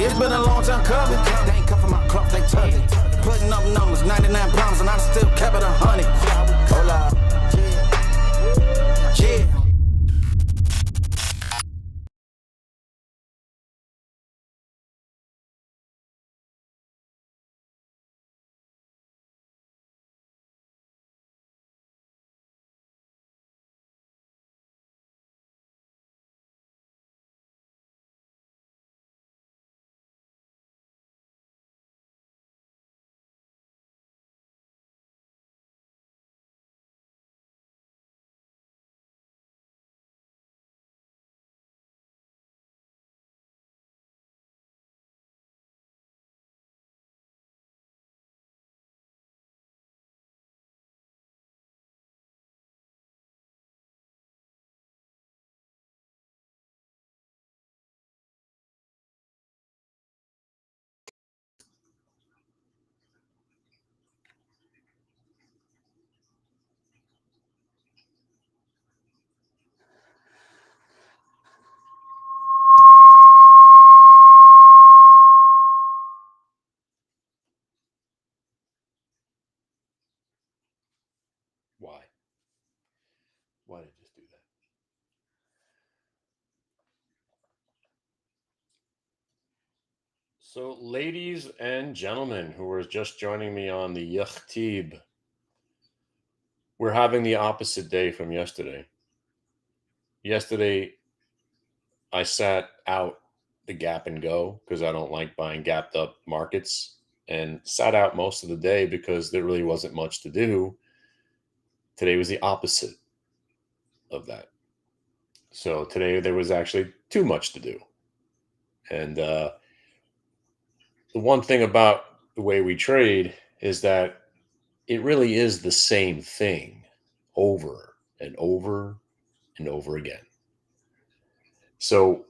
It's been a long time coming. They ain't cuffing my cloth, they tugging. Putting up numbers, 99 pounds, and I still kept it 100. Hola. Yeah. Why? Why did I just do that? So, ladies and gentlemen who are just joining me on the Yachtib, we're having the opposite day from yesterday. Yesterday, I sat out the gap and go because I don't like buying gapped up markets, and sat out most of the day because there really wasn't much to do. Today was the opposite of that. So today there was actually too much to do. And the one thing about the way we trade is that it really is the same thing over and over and over again. So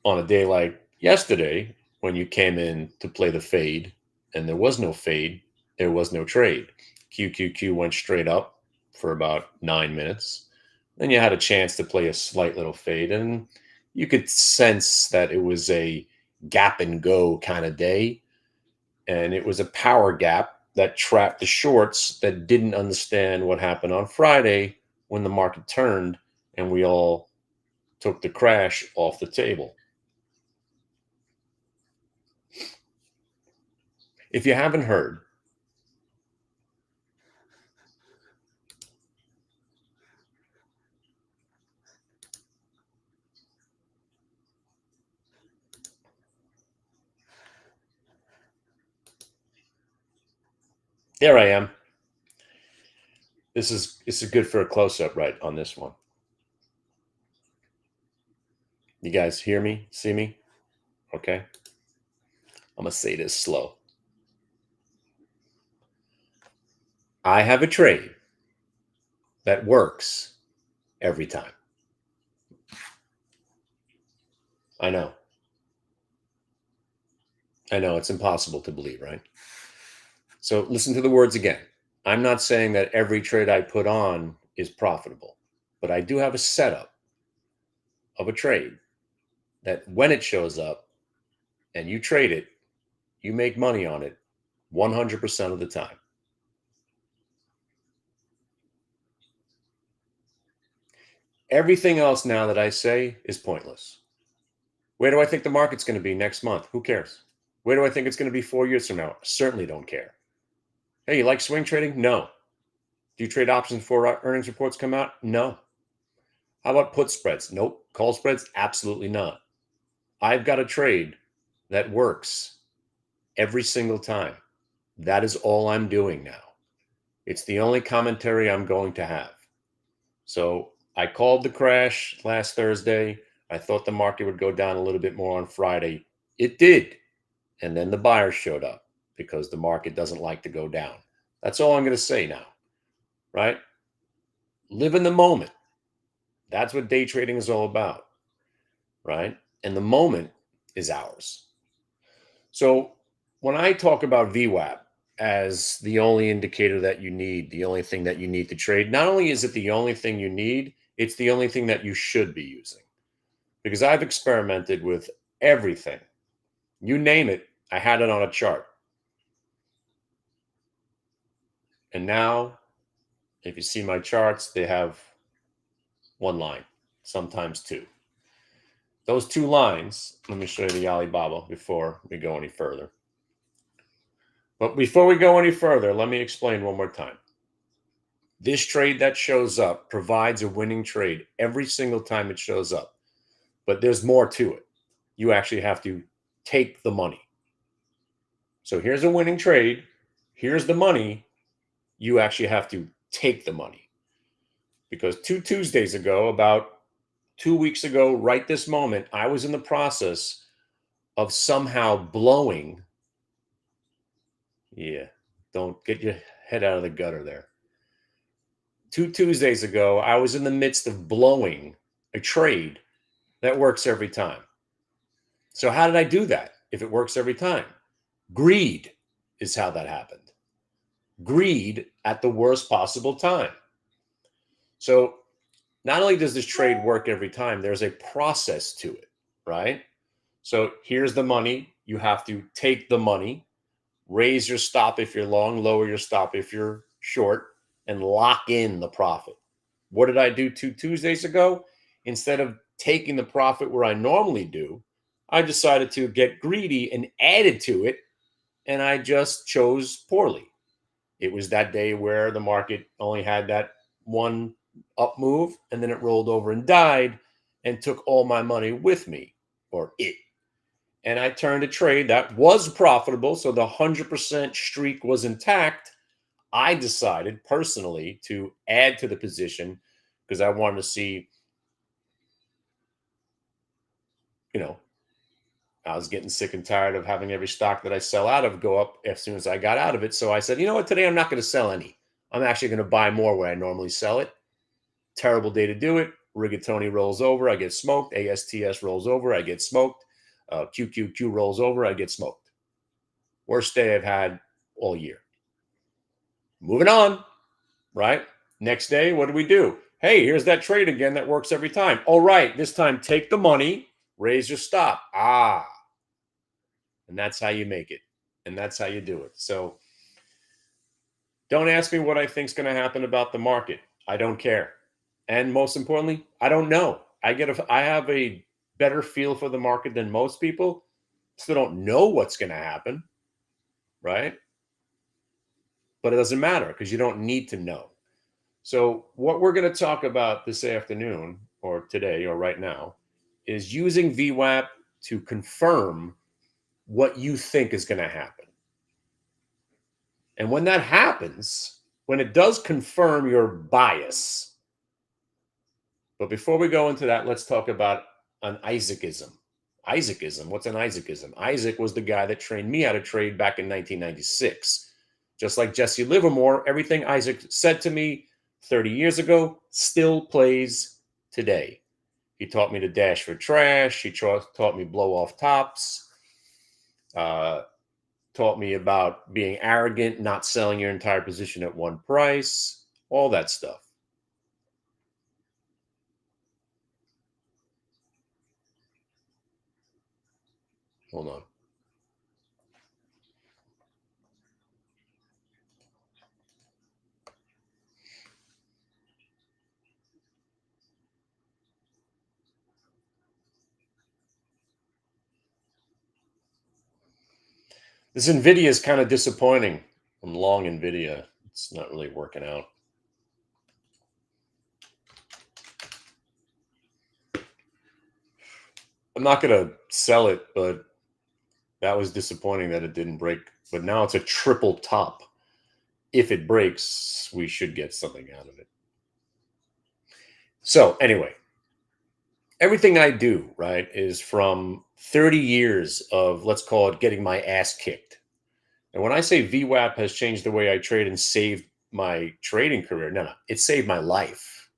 on a day like yesterday, when you came in to play the fade and there was no fade, there was no trade. QQQ went straight up for about 9 minutes. Then you had a chance to play a slight little fade, and you could sense that it was a gap and go kind of day. And it was a power gap that trapped the shorts that didn't understand what happened on Friday when the market turned and we all took the crash off the table. If you haven't heard, there I am. This is good for a close-up right on this one. You guys hear me? See me? Okay. I'm going to say this slow. I have a trade that works every time. I know. It's impossible to believe, right? So listen to the words again. I'm not saying that every trade I put on is profitable, but I do have a setup of a trade that when it shows up and you trade it, you make money on it 100% of the time. Everything else now that I say is pointless. Where do I think the market's going to be next month? Who cares? Where do I think it's going to be 4 years from now? Certainly don't care. Hey, you like swing trading? No. Do you trade options before earnings reports come out? No. How about put spreads? Nope. Call spreads? Absolutely not. I've got a trade that works every single time. That is all I'm doing now. It's the only commentary I'm going to have. So I called the crash last Thursday. I thought the market would go down a little bit more on Friday. It did. And then the buyers showed up because the market doesn't like to go down. That's all I'm going to say now, right? Live in the moment. That's what day trading is all about, right? And the moment is ours. So when I talk about VWAP as the only indicator that you need, the only thing that you need to trade, not only is it the only thing you need, it's the only thing that you should be using. Because I've experimented with everything You name it, I had it on a chart. And now, if you see my charts, they have one line, sometimes two. Those two lines, let me show you the Alibaba before we go any further. But before we go any further, let me explain one more time. This trade that shows up provides a winning trade every single time it shows up. But there's more to it. You actually have to take the money. So here's a winning trade. Here's the money. You actually have to take the money. Because 2 Tuesdays ago, about 2 weeks ago, right this moment, I was in the process of somehow blowing. Yeah, don't get your head out of the gutter there. 2 Tuesdays ago, I was in the midst of blowing a trade that works every time. So how did I do that if it works every time? Greed is how that happened. Greed at the worst possible time. So not only does this trade work every time, there's a process to it, right? So here's the money. You have to take the money, raise your stop if you're long, lower your stop if you're short, and lock in the profit. What did I do 2 Tuesdays ago? Instead of taking the profit where I normally do, I decided to get greedy and added to it, and I just chose poorly. It was that day where the market only had that one up move, and then it rolled over and died and took all my money with me, or it. And I turned a trade that was profitable, so the 100% streak was intact. I decided personally to add to the position because I wanted to see, I was getting sick and tired of having every stock that I sell out of go up as soon as I got out of it. So I said, you know what, today I'm not going to sell any. I'm actually going to buy more where I normally sell it. Terrible day to do it. Rigatoni rolls over, I get smoked. ASTS rolls over, I get smoked. QQQ rolls over, I get smoked. Worst day I've had all year. Moving on, right? Next day, what do? Hey, here's that trade again that works every time. All right, this time take the money, raise your stop. And that's how you make it. And that's how you do it. So don't ask me what I think is going to happen about the market. I don't care. And most importantly, I don't know. I have a better feel for the market than most people. Still don't know what's going to happen, right? But it doesn't matter because you don't need to know. So what we're going to talk about this afternoon or today or right now is using VWAP to confirm what you think is going to happen. And when that happens, when it does confirm your bias, but before we go into that, let's talk about an Isaacism. Isaacism, what's an Isaacism? Isaac was the guy that trained me how to trade back in 1996. Just like Jesse Livermore, everything Isaac said to me 30 years ago still plays today. He taught me to dash for trash. He taught me blow off tops. Taught me about being arrogant, not selling your entire position at one price, all that stuff. Hold on. This NVIDIA is kind of disappointing. I'm long NVIDIA. It's not really working out. I'm not going to sell it, but that was disappointing that it didn't break. But now it's a triple top. If it breaks, we should get something out of it. So anyway, everything I do, right, is from 30 years of, let's call it, getting my ass kicked. And when I say VWAP has changed the way I trade and saved my trading career, no, it saved my life.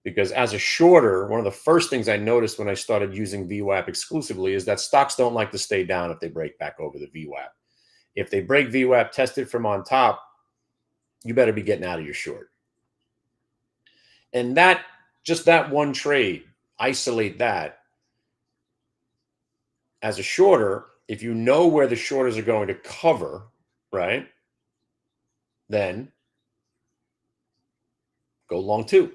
Because as a shorter, one of the first things I noticed when I started using VWAP exclusively is that stocks don't like to stay down if they break back over the VWAP. If they break VWAP, test it from on top, you better be getting out of your short. And that, just that one trade, isolate that. As a shorter, if you know where the shorters are going to cover, right, then go long too,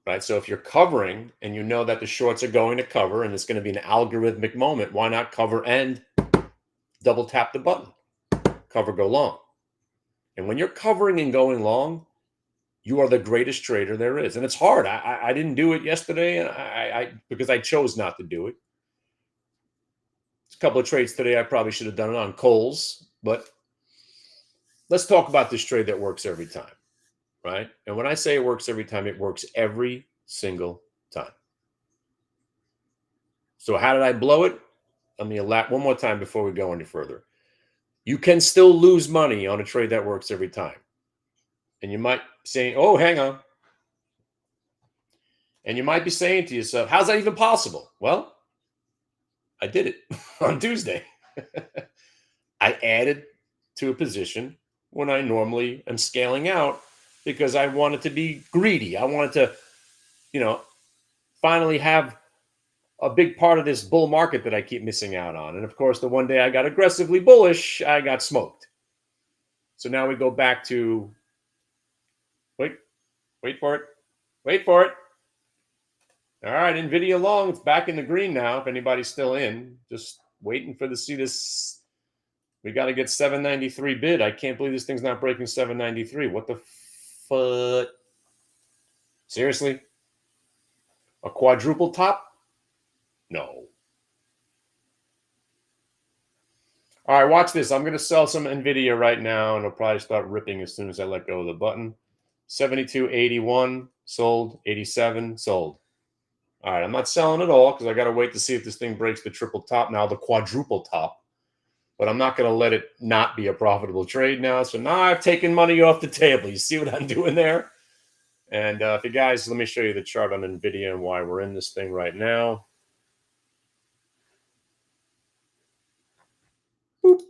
right? So if you're covering and you know that the shorts are going to cover and it's going to be an algorithmic moment, why not cover and double tap the button? Cover, go long. And when you're covering and going long, you are the greatest trader there is. And it's hard. I didn't do it yesterday, and because I chose not to do it. There's a couple of trades today I probably should have done it on Coles, but let's talk about this trade that works every time, right? And when I say it works every time, it works every single time. So how did I blow it? Let me elaborate one more time before we go any further. You can still lose money on a trade that works every time. And you might say, oh, hang on. And you might be saying to yourself, how's that even possible? Well, I did it on Tuesday. I added to a position when I normally am scaling out because I wanted to be greedy. I wanted to, finally have a big part of this bull market that I keep missing out on. And of course, the one day I got aggressively bullish, I got smoked. So now we go back to, wait for it. All right, NVIDIA long, it's back in the green now. If anybody's still in, just waiting for to see this. We got to get 793 bid. I can't believe this thing's not breaking 793. What the fuck? Seriously? A quadruple top? No. All right, watch this. I'm going to sell some NVIDIA right now, and it'll probably start ripping as soon as I let go of the button. 72.81 sold. 87 sold. All right, I'm not selling it all because I got to wait to see if this thing breaks the triple top now, the quadruple top. But I'm not going to let it not be a profitable trade now. So now I've taken money off the table. You see what I'm doing there? And if you guys, let me show you the chart on NVIDIA and why we're in this thing right now. Boop.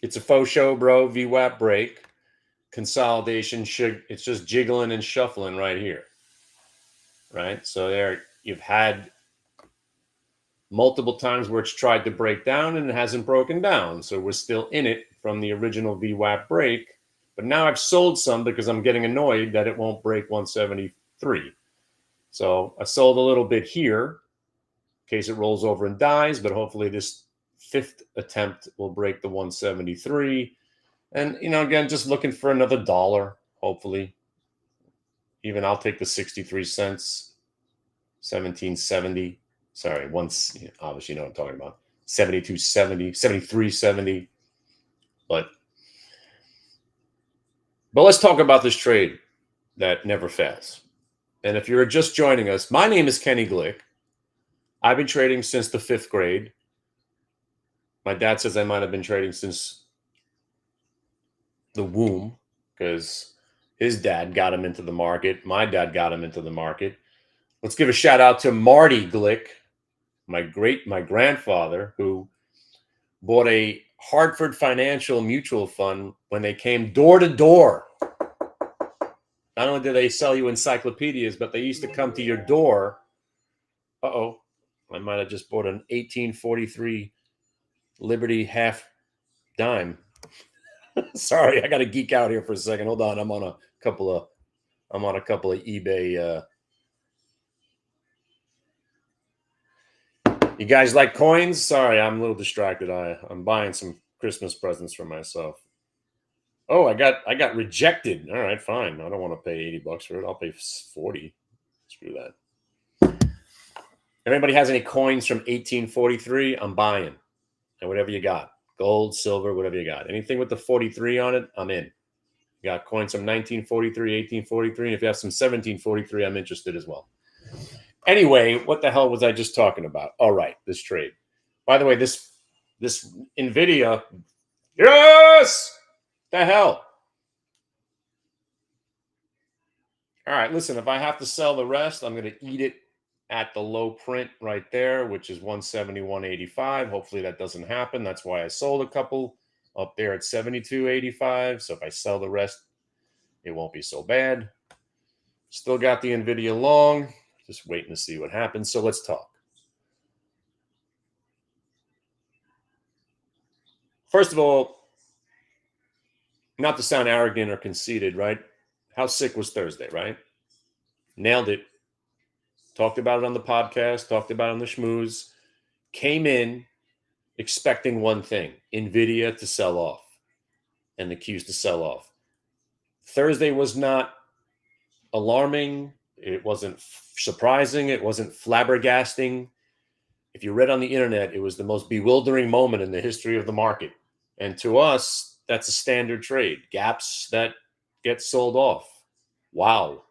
It's a faux show, bro. VWAP break. Consolidation. It's just jiggling and shuffling right here. Right? So there you've had multiple times where it's tried to break down and it hasn't broken down. So we're still in it from the original VWAP break. But now I've sold some because I'm getting annoyed that it won't break 173. So I sold a little bit here in case it rolls over and dies. But hopefully this fifth attempt will break the 173. And, again, just looking for another dollar, hopefully. Even I'll take the 63 cents, 1770. Sorry, obviously you know what I'm talking about. 72.70, 73.70. But let's talk about this trade that never fails. And if you're just joining us, my name is Kenny Glick. I've been trading since the 5th grade. My dad says I might have been trading since the womb because his dad got him into the market. My dad got him into the market. Let's give a shout out to Marty Glick, my grandfather, who bought a Hartford Financial mutual fund when they came door to door. Not only did they sell you encyclopedias, but they used to come to your door. Uh-oh. I might have just bought an 1843 Liberty half dime. Sorry, I got to geek out here for a second. Hold on. I'm on a couple of eBay. You guys like coins? Sorry, I'm a little distracted. I'm buying some Christmas presents for myself. Oh, I got rejected. All right, fine. I don't want to pay $80 for it. I'll pay 40. Screw that. If anybody has any coins from 1843, I'm buying. And whatever you got. Gold, silver, whatever you got. Anything with the 43 on it, I'm in. You got coins from 1943, 1843. And if you have some 1743, I'm interested as well. Anyway, what the hell was I just talking about? All right, this trade. By the way, this NVIDIA, yes! The hell? All right, listen, if I have to sell the rest, I'm going to eat it at the low print right there, which is 171.85. Hopefully that doesn't happen. That's why I sold a couple up there at 72.85. So if I sell the rest, it won't be so bad. Still got the NVIDIA long. Just waiting to see what happens. So let's talk. First of all, not to sound arrogant or conceited, right? How sick was Thursday, right? Nailed it. Talked about it on the podcast, talked about it on the schmooze. Came in expecting one thing, NVIDIA to sell off and the Qs to sell off. Thursday was not alarming. It wasn't surprising. It wasn't flabbergasting. If you read on the internet, it was the most bewildering moment in the history of the market. And to us, that's a standard trade. Gaps that get sold off. Wow.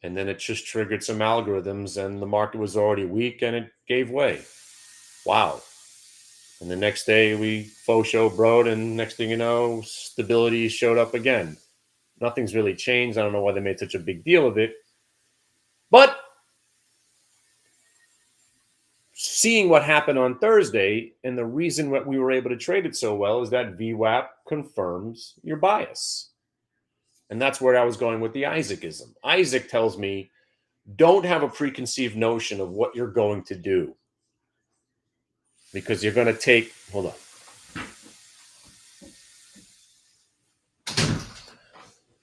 And then it just triggered some algorithms and the market was already weak and it gave way. Wow. And the next day we faux show broed and next thing you know, stability showed up again. Nothing's really changed. I don't know why they made such a big deal of it. But seeing what happened on Thursday and the reason that we were able to trade it so well is that VWAP confirms your bias. And that's where I was going with the Isaacism. Isaac tells me, don't have a preconceived notion of what you're going to do. Because you're going to take, hold on.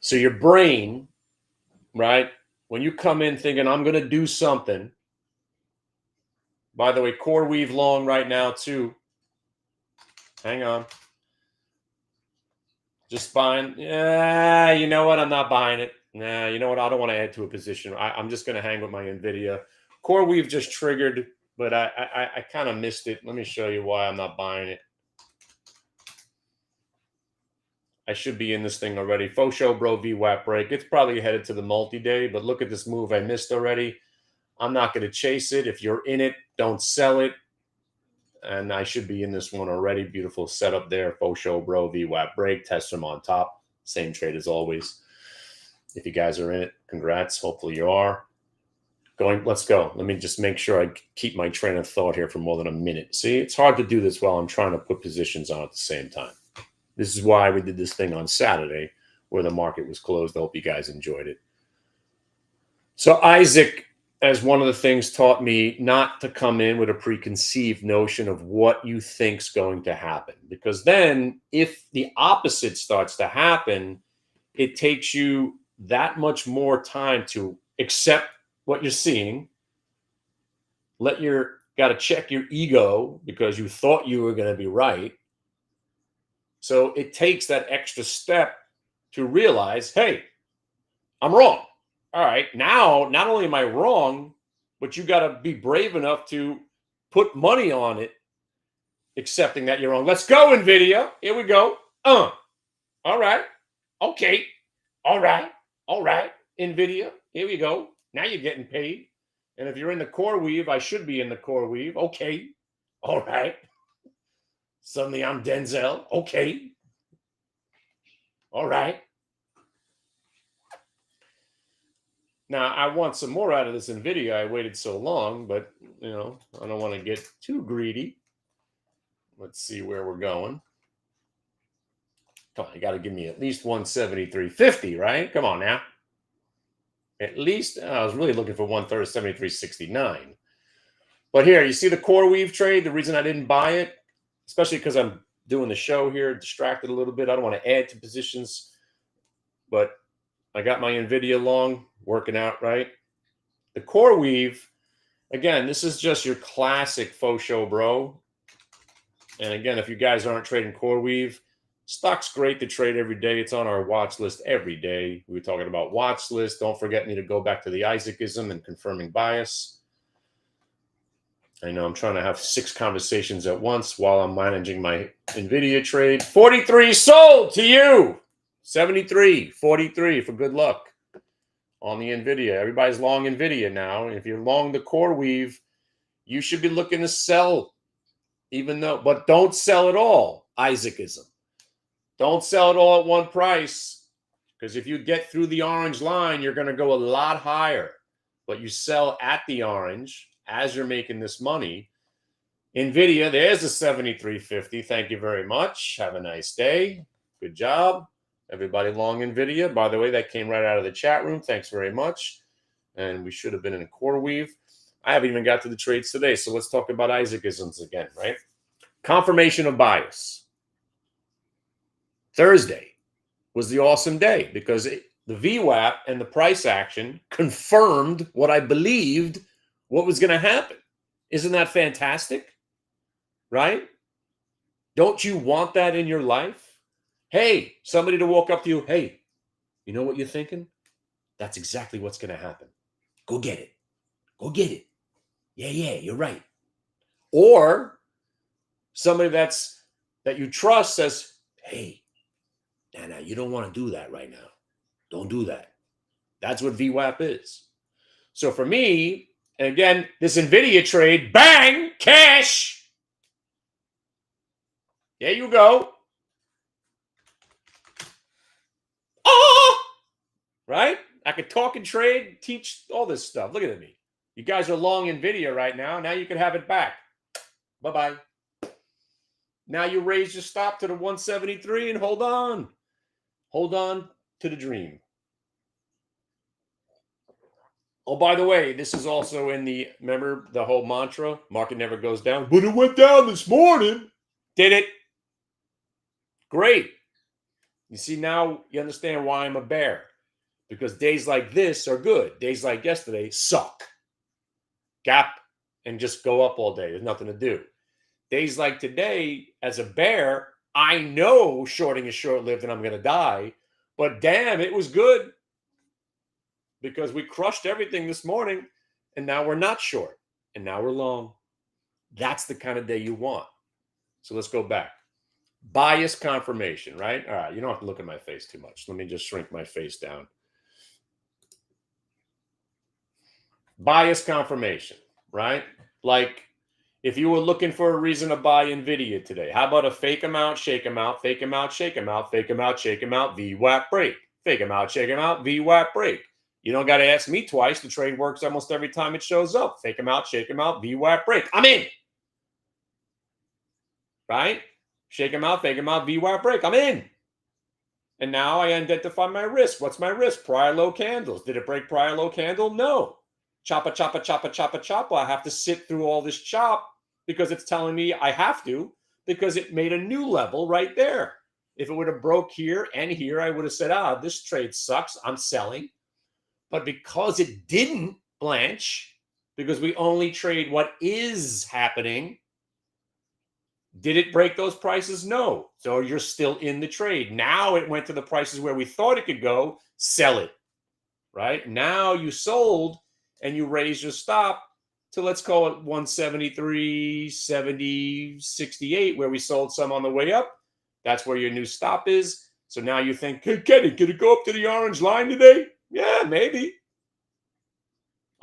So your brain, right, when you come in thinking, I'm going to do something. By the way, core weave long right now too. Hang on. Just buying. Yeah, you know what? I'm not buying it. Nah, you know what? I don't want to add to a position. I'm just going to hang with my NVIDIA. Core weave just triggered, but I kind of missed it. Let me show you why I'm not buying it. I should be in this thing already. Faux show bro VWAP break. It's probably headed to the multi-day, but look at this move I missed already. I'm not going to chase it. If you're in it, don't sell it. And I should be in this one already. Beautiful setup there. Faux show bro VWAP break. Test them on top. Same trade as always. If you guys are in it, congrats. Hopefully you are. Let's go. Let me just make sure I keep my train of thought here for more than a minute. See, it's hard to do this while I'm trying to put positions on at the same time. This is why we did this thing on Saturday where the market was closed. I hope you guys enjoyed it. So Isaac, as one of the things, taught me not to come in with a preconceived notion of what you think's going to happen. Because then if the opposite starts to happen, it takes you that much more time to accept what you're seeing. Got to check your ego because you thought you were going to be right. So it takes that extra step to realize, hey, I'm wrong. All right, now not only am I wrong, but you got to be brave enough to put money on it, accepting that you're wrong. Let's go, NVIDIA. Here we go. All right. Okay. All right. NVIDIA. Here we go. Now you're getting paid. And if you're in the core weave, I should be in the core weave. Okay. All right. Suddenly I'm Denzel. Okay. All right. Now, I want some more out of this NVIDIA. I waited so long, but, I don't want to get too greedy. Let's see where we're going. Come on, you got to give me at least 173.50, right? Come on now. At least, I was really looking for 173.69. But here, you see the core weave trade? The reason I didn't buy it, especially because I'm doing the show here, distracted a little bit. I don't want to add to positions, but I got my NVIDIA long working out, right? The core weave, again, this is just your classic faux show bro. And again, if you guys aren't trading core weave, stock's great to trade every day. It's on our watch list every day. We were talking about watch list. Don't forget me to go back to the Isaacism and confirming bias. I know I'm trying to have 6 conversations at once while I'm managing my NVIDIA trade. 43 sold to you. 73, 43 for good luck on the NVIDIA. Everybody's long NVIDIA now. If you're long the core weave, you should be looking to sell, but don't sell it all. Isaacism. Don't sell it all at one price, because if you get through the orange line, you're going to go a lot higher. But you sell at the orange as you're making this money. NVIDIA, there's a 73.50. Thank you very much. Have a nice day. Good job. Everybody long NVIDIA. By the way, that came right out of the chat room. Thanks very much. And we should have been in a core weave. I haven't even got to the trades today. So let's talk about Isaacisms again, right? Confirmation of bias. Thursday was the awesome day because the VWAP and the price action confirmed what I believed what was going to happen. Isn't that fantastic? Right? Don't you want that in your life? Hey, somebody to walk up to you. Hey, you know what you're thinking? That's exactly what's going to happen. Go get it. Go get it. Yeah, you're right. Or somebody that you trust says, hey, no, you don't want to do that right now. Don't do that. That's what VWAP is. So for me, and again, this NVIDIA trade, bang, cash. There you go. Oh, right? I could talk and trade, teach all this stuff. Look at me. You guys are long NVIDIA right now. Now you can have it back. Bye-bye. Now you raise your stop to the 173 and hold on. Hold on to the dream. Oh, by the way, this is also in remember the whole mantra, market never goes down. But it went down this morning. Did it? Great. You see, now you understand why I'm a bear. Because days like this are good. Days like yesterday suck. Gap and just go up all day. There's nothing to do. Days like today, as a bear, I know shorting is short-lived and I'm going to die. But damn, it was good. Because we crushed everything this morning, and now we're not short, and now we're long. That's the kind of day you want. So let's go back. Bias confirmation, right? All right, you don't have to look at my face too much. Let me just shrink my face down. Bias confirmation, right? Like if you were looking for a reason to buy NVIDIA today, how about a fake them out, shake them out, fake them out, shake them out, fake them out, shake them out, VWAP break. Fake them out, shake them out, VWAP break. You don't got to ask me twice. The trade works almost every time it shows up. Fake them out, shake them out, VWAP break. I'm in. Right? Shake them out, fake them out, VWAP break. I'm in. And now I identify my risk. What's my risk? Prior low candles. Did it break prior low candle? No. Choppa, choppa, choppa, choppa, choppa. I have to sit through all this chop because it's telling me I have to because it made a new level right there. If it would have broke here and here, I would have said, this trade sucks. I'm selling. But because it didn't, Blanche, because we only trade what is happening, did it break those prices? No. So you're still in the trade. Now it went to the prices where we thought it could go. Sell it. Right? Now you sold and you raised your stop to, let's call it 173, 70, 68, where we sold some on the way up. That's where your new stop is. So now you think, hey, Kenny, could it go up to the orange line today? Yeah, maybe.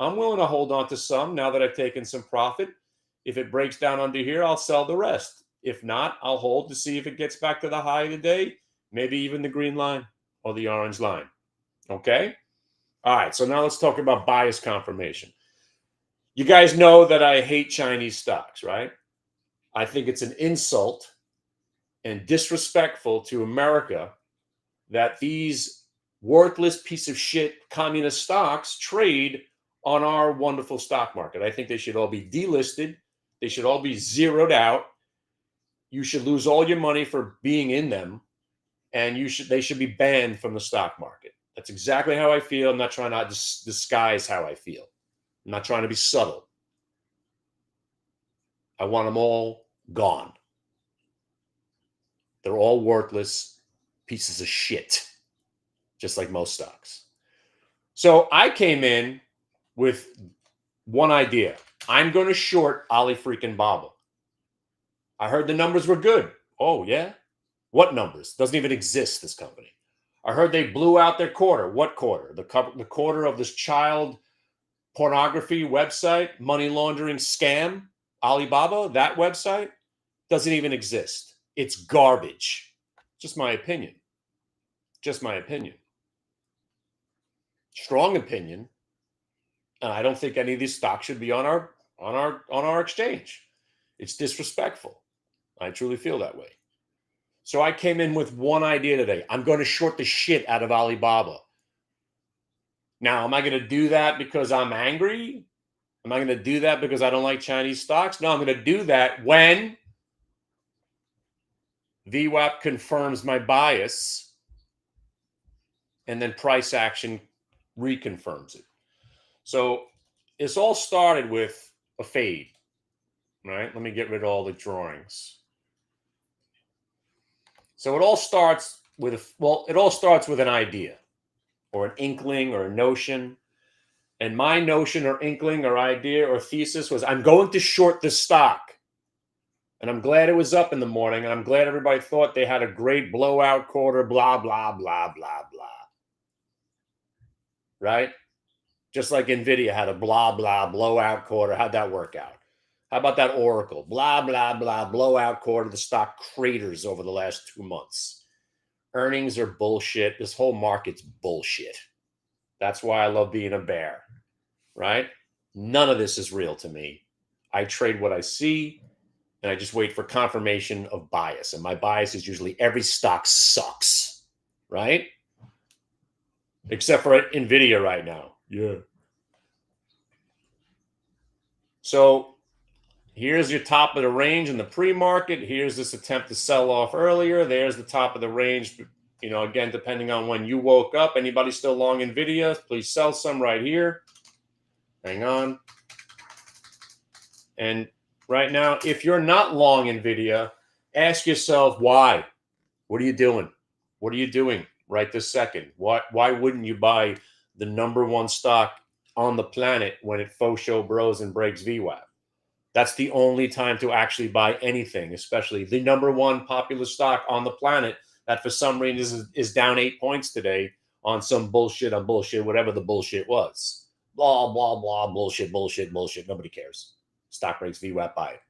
I'm willing to hold on to some now that I've taken some profit. If it breaks down under here, I'll sell the rest. If not, I'll hold to see if it gets back to the high of the day, maybe even the green line or the orange line. Okay? All right, so now let's talk about bias confirmation. You guys know that I hate Chinese stocks, right? I think it's an insult and disrespectful to America that these worthless piece of shit communist stocks trade on our wonderful stock market. I think they should all be delisted. They should all be zeroed out. You should lose all your money for being in them, and they should be banned from the stock market. That's exactly how I feel. I'm not trying to disguise how I feel. I'm not trying to be subtle. I want them all gone. They're all worthless pieces of shit, just like most stocks. So I came in with one idea. I'm going to short Ali freaking Baba. I heard the numbers were good. Oh, yeah? What numbers? Doesn't even exist, this company. I heard they blew out their quarter. What quarter? The quarter of this child pornography website, money laundering scam, Alibaba, that website doesn't even exist. It's garbage. Just my opinion. Just my opinion. Strong opinion. And I don't think any of these stocks should be on our exchange. It's disrespectful. I truly feel that way. So I came in with one idea today. I'm going to short the shit out of Alibaba. Now, am I going to do that because I'm angry? Am I going to do that because I don't like Chinese stocks? No, I'm going to do that when VWAP confirms my bias and then price action reconfirms it. So this all started with a fade, right? Let me get rid of all the drawings. So it all starts with an idea or an inkling or a notion. And my notion or inkling or idea or thesis was I'm going to short this stock. And I'm glad it was up in the morning. And I'm glad everybody thought they had a great blowout quarter, blah, blah, blah, blah, blah. Right? Just like NVIDIA had a blah, blah, blowout quarter. How'd that work out? How about that Oracle? Blah, blah, blah, blowout quarter. The stock craters over the last 2 months. Earnings are bullshit. This whole market's bullshit. That's why I love being a bear, right? None of this is real to me. I trade what I see, and I just wait for confirmation of bias. And my bias is usually every stock sucks, right? Except for NVIDIA right now. Yeah. So here's your top of the range in the pre-market. Here's this attempt to sell off earlier. There's the top of the range. You know, again, depending on when you woke up. Anybody still long NVIDIA, please sell some right here. Hang on. And right now, if you're not long NVIDIA, ask yourself why. What are you doing? What are you doing right this second? Why wouldn't you buy the #1 stock on the planet when it faux show bros and breaks VWAP? That's the only time to actually buy anything, especially the #1 popular stock on the planet that for some reason is down 8 points today on some bullshit on bullshit, whatever the bullshit was. Blah, blah, blah, bullshit, bullshit, bullshit. Nobody cares. Stock breaks VWAP, buy it.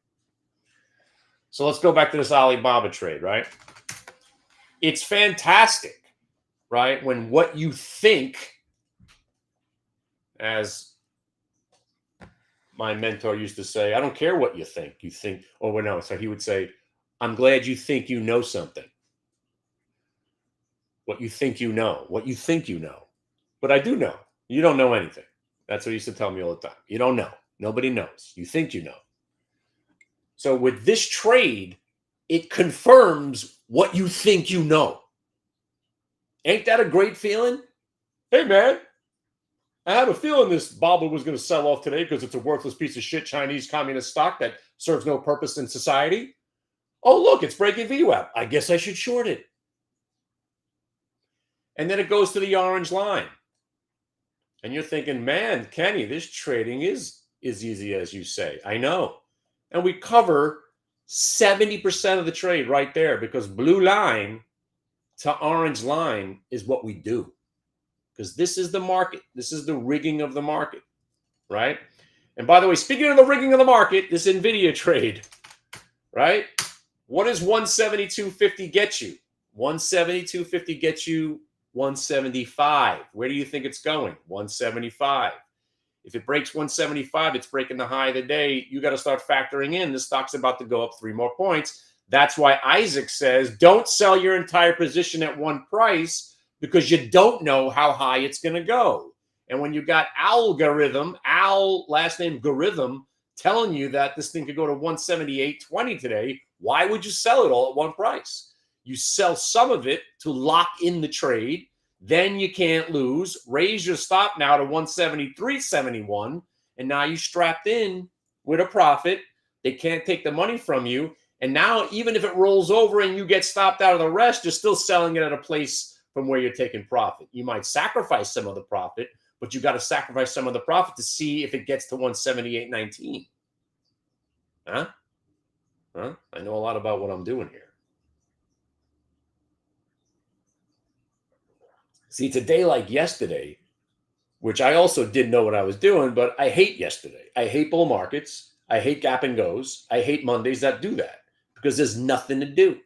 So let's go back to this Alibaba trade, right? It's fantastic, right? When what you think, as my mentor used to say, I don't care what you think. You think, oh, no. So he would say, I'm glad you think you know something. What you think you know. What you think you know. But I do know. You don't know anything. That's what he used to tell me all the time. You don't know. Nobody knows. You think you know. So with this trade, it confirms what you think you know. Ain't that a great feeling? Hey, man, I have a feeling this bobble was going to sell off today because it's a worthless piece of shit Chinese communist stock that serves no purpose in society. Oh, look, it's breaking VWAP. I guess I should short it. And then it goes to the orange line. And you're thinking, man, Kenny, this trading is as easy as you say. I know. And we cover 70% of the trade right there because blue line to orange line is what we do. Because this is the market. This is the rigging of the market, right? And by the way, speaking of the rigging of the market, this NVIDIA trade, right? What does 172.50 get you? 172.50 gets you 175. Where do you think it's going? 175. If it breaks 175, it's breaking the high of the day. You got to start factoring in the stock's about to go up 3 more points. That's why Isaac says, don't sell your entire position at one price because you don't know how high it's going to go. And when you got algorithm, last name Garithim, telling you that this thing could go to 178.20 today, why would you sell it all at one price? You sell some of it to lock in the trade. Then you can't lose. Raise your stop now to 173.71. And now you strapped in with a profit. They can't take the money from you. And now, even if it rolls over and you get stopped out of the rest, you're still selling it at a place from where you're taking profit. You might sacrifice some of the profit, but you got to sacrifice some of the profit to see if it gets to 178.19. Huh? I know a lot about what I'm doing here. See, it's a day like yesterday, which I also didn't know what I was doing, but I hate yesterday. I hate bull markets. I hate gap and goes. I hate Mondays that do that because there's nothing to do.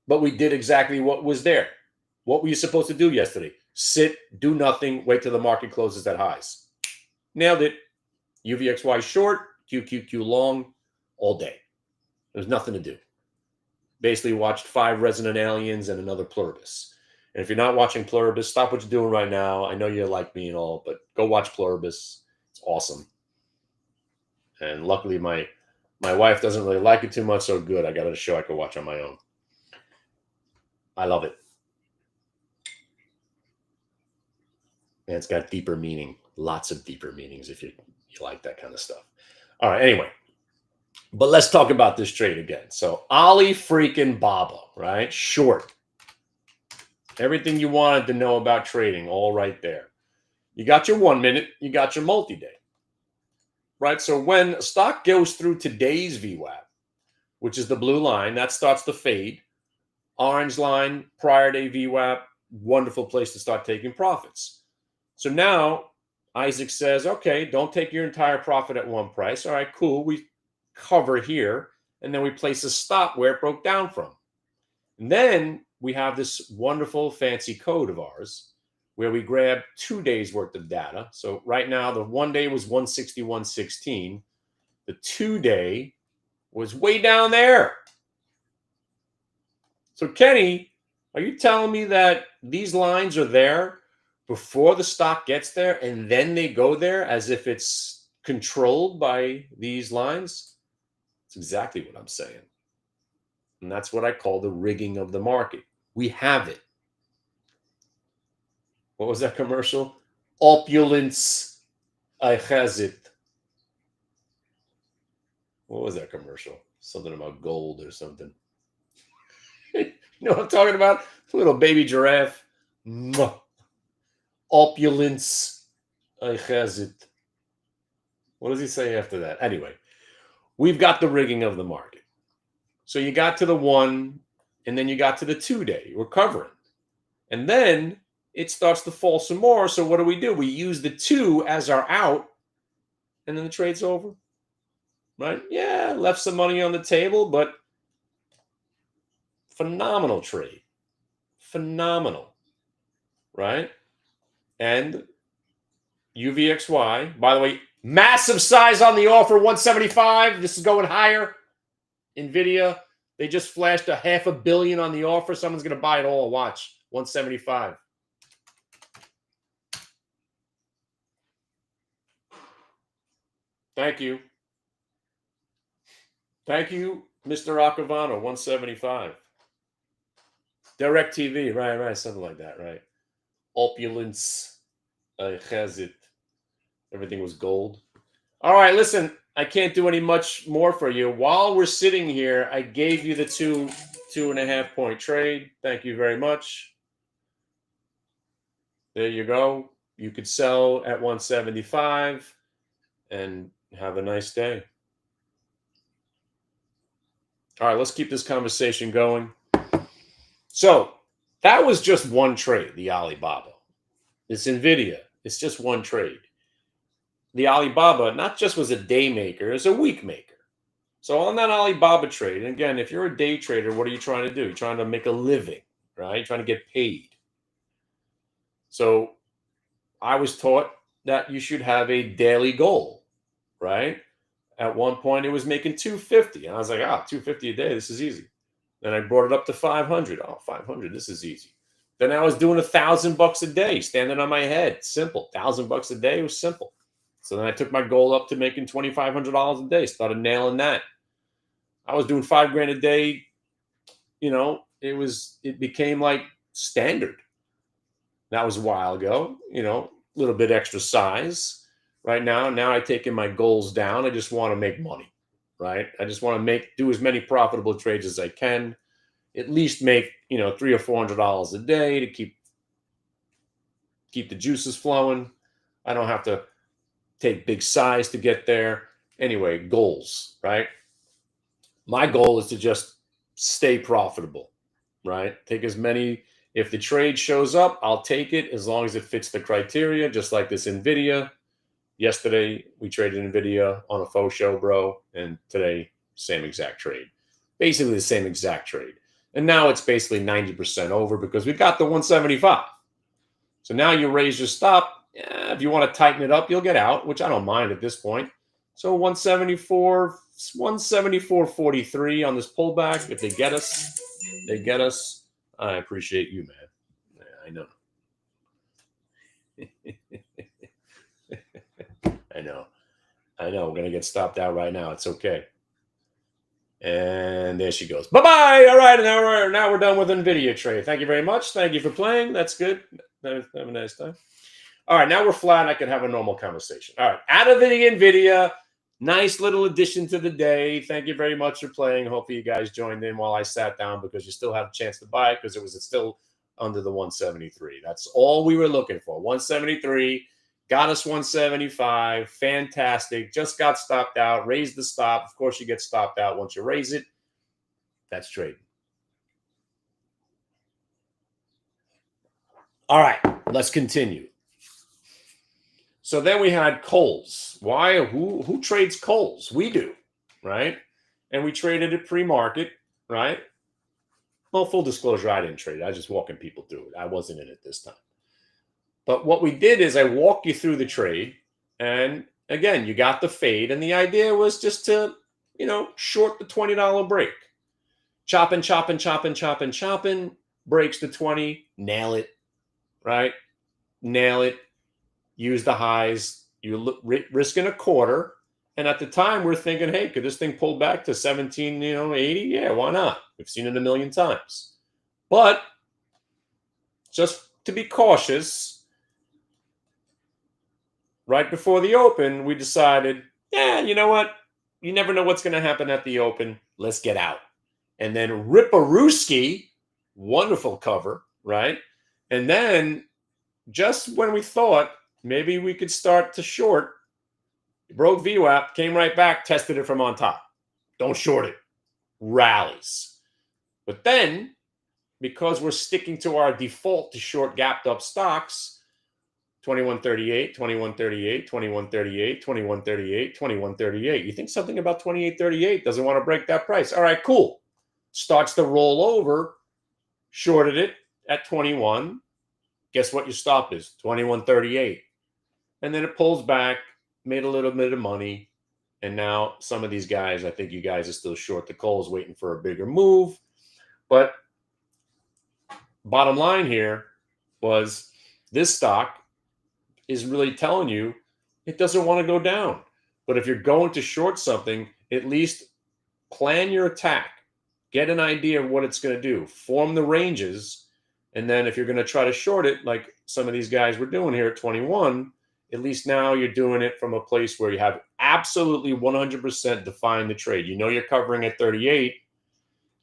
But we did exactly what was there. What were you supposed to do yesterday? Sit, do nothing, wait till the market closes at highs. Nailed it. UVXY short, QQQ long, all day. There's nothing to do. Basically watched 5 Resident Aliens and another Pluribus. And if you're not watching Pluribus, stop what you're doing right now. I know you like me and all, but go watch Pluribus. It's awesome. And luckily my wife doesn't really like it too much, so good. I got a show I could watch on my own. I love it. And it's got deeper meaning, lots of deeper meanings if you like that kind of stuff. All right, anyway. But let's talk about this trade again. So Ali freaking Baba, right? Short. Everything you wanted to know about trading, all right there. You got your 1 minute, you got your multi-day. Right? So when a stock goes through today's VWAP, which is the blue line, that starts to fade. Orange line, prior day VWAP, wonderful place to start taking profits. So now Isaac says, okay, don't take your entire profit at one price. All right, cool. We cover here, and then we place a stop where it broke down from. And then we have this wonderful fancy code of ours where we grab 2 days worth of data. So right now the 1 day was 161.16. The 2 day was way down there. So Kenny, are you telling me that these lines are there before the stock gets there and then they go there as if it's controlled by these lines? That's exactly what I'm saying. And that's what I call the rigging of the market. We have it. What was that commercial? Opulence, I has it. What was that commercial? Something about gold or something. You know what I'm talking about? Little baby giraffe. Opulence, I has it. What does he say after that? Anyway, we've got the rigging of the market. So you got to the 1, and then you got to the 2 day. We're covering. And then it starts to fall some more. So what do? We use the 2 as our out, and then the trade's over. Right? Yeah, left some money on the table, but phenomenal trade. Phenomenal. Right? And UVXY, by the way, massive size on the offer, 175. This is going higher. NVIDIA, they just flashed a $500 million on the offer. Someone's going to buy it all. Watch, 175. Thank you. Thank you, Mr. Acavano, 175. Direct TV, right, something like that, right? Opulence, has it. Everything was gold. All right, listen, I can't do any much more for you. While we're sitting here, I gave you the 2.5 point trade. Thank you very much. There you go. You could sell at 175 and have a nice day. All right, let's keep this conversation going. So that was just one trade, the Alibaba. It's NVIDIA. It's just one trade. The Alibaba not just was a day maker, it's a week maker. So on that Alibaba trade, and again, if you're a day trader, what are you trying to do? You're trying to make a living, right? You're trying to get paid. So I was taught that you should have a daily goal, right? At one point, it was making 250. And I was like, 250 a day, this is easy. Then I brought it up to 500. 500, this is easy. Then I was doing $1,000 a day, standing on my head. Simple. $1,000 a day was simple. So then I took my goal up to making $2,500 a day. Started nailing that. I was doing $5,000 a day. You know, it became like standard. That was a while ago. You know, a little bit extra size. Right now I've taken my goals down. I just want to make money. Right? I just want to do as many profitable trades as I can. At least make, $300 or $400 a day to keep the juices flowing. I don't have to take big size to get there. Anyway, goals, right? My goal is to just stay profitable, right? Take as many. If the trade shows up, I'll take it as long as it fits the criteria, just like this NVIDIA. Yesterday, we traded NVIDIA on a faux show, bro. And today, same exact trade. Basically the same exact trade. And now it's basically 90% over because we got the 175. So now you raise your stop. Yeah, if you want to tighten it up, you'll get out, which I don't mind at this point. So 174.50 It's 174.43 on this pullback. If they get us, they get us. I appreciate you, man. Yeah, I know. I know. We're going to get stopped out right now. It's okay. And there she goes. Bye-bye. All right. Now we're done with NVIDIA trade. Thank you very much. Thank you for playing. That's good. Have a nice time. All right. Now we're flat. I can have a normal conversation. All right. Out of the NVIDIA. Nice little addition to the day. Thank you very much for playing. Hopefully you guys joined in while I sat down because you still have a chance to buy it because it was still under the 173. That's all we were looking for. 173. Got us 175. Fantastic. Just got stopped out. Raised the stop. Of course, you get stopped out once you raise it. That's trading. All right. Let's continue. So then we had Kohl's. Why? Who trades Kohl's? We do, right? And we traded it pre-market, right? Well, full disclosure, I didn't trade it. I was just walking people through it. I wasn't in it this time. But what we did is I walked you through the trade. And again, you got the fade. And the idea was just to, short the $20 break. Chopping. Breaks to 20. Nail it, right? Nail it. Use the highs. You're risking a quarter. And at the time, we're thinking, hey, could this thing pull back to 1780? Yeah, why not? We've seen it a million times. But just to be cautious, right before the open, we decided, yeah, you know what? You never know what's going to happen at the open. Let's get out. And then Ripperooski, wonderful cover, right? And then just when we thought maybe we could start to short, broke VWAP, came right back, tested it from on top. Don't short it. Rallies. But then, because we're sticking to our default to short gapped up stocks, 2138, 2138, 2138, 2138, 2138. You think something about 2838 doesn't want to break that price. All right, cool. Starts to roll over, shorted it at 21. Guess what your stop is? 2138. And then it pulls back, made a little bit of money. And now some of these guys, I think you guys are still short the Kohl's waiting for a bigger move. But bottom line here was this stock is really telling you it doesn't want to go down. But if you're going to short something, at least plan your attack. Get an idea of what it's going to do. Form the ranges. And then if you're going to try to short it, like some of these guys were doing here at 21, at least now you're doing it from a place where you have absolutely 100% defined the trade. You know you're covering at 38,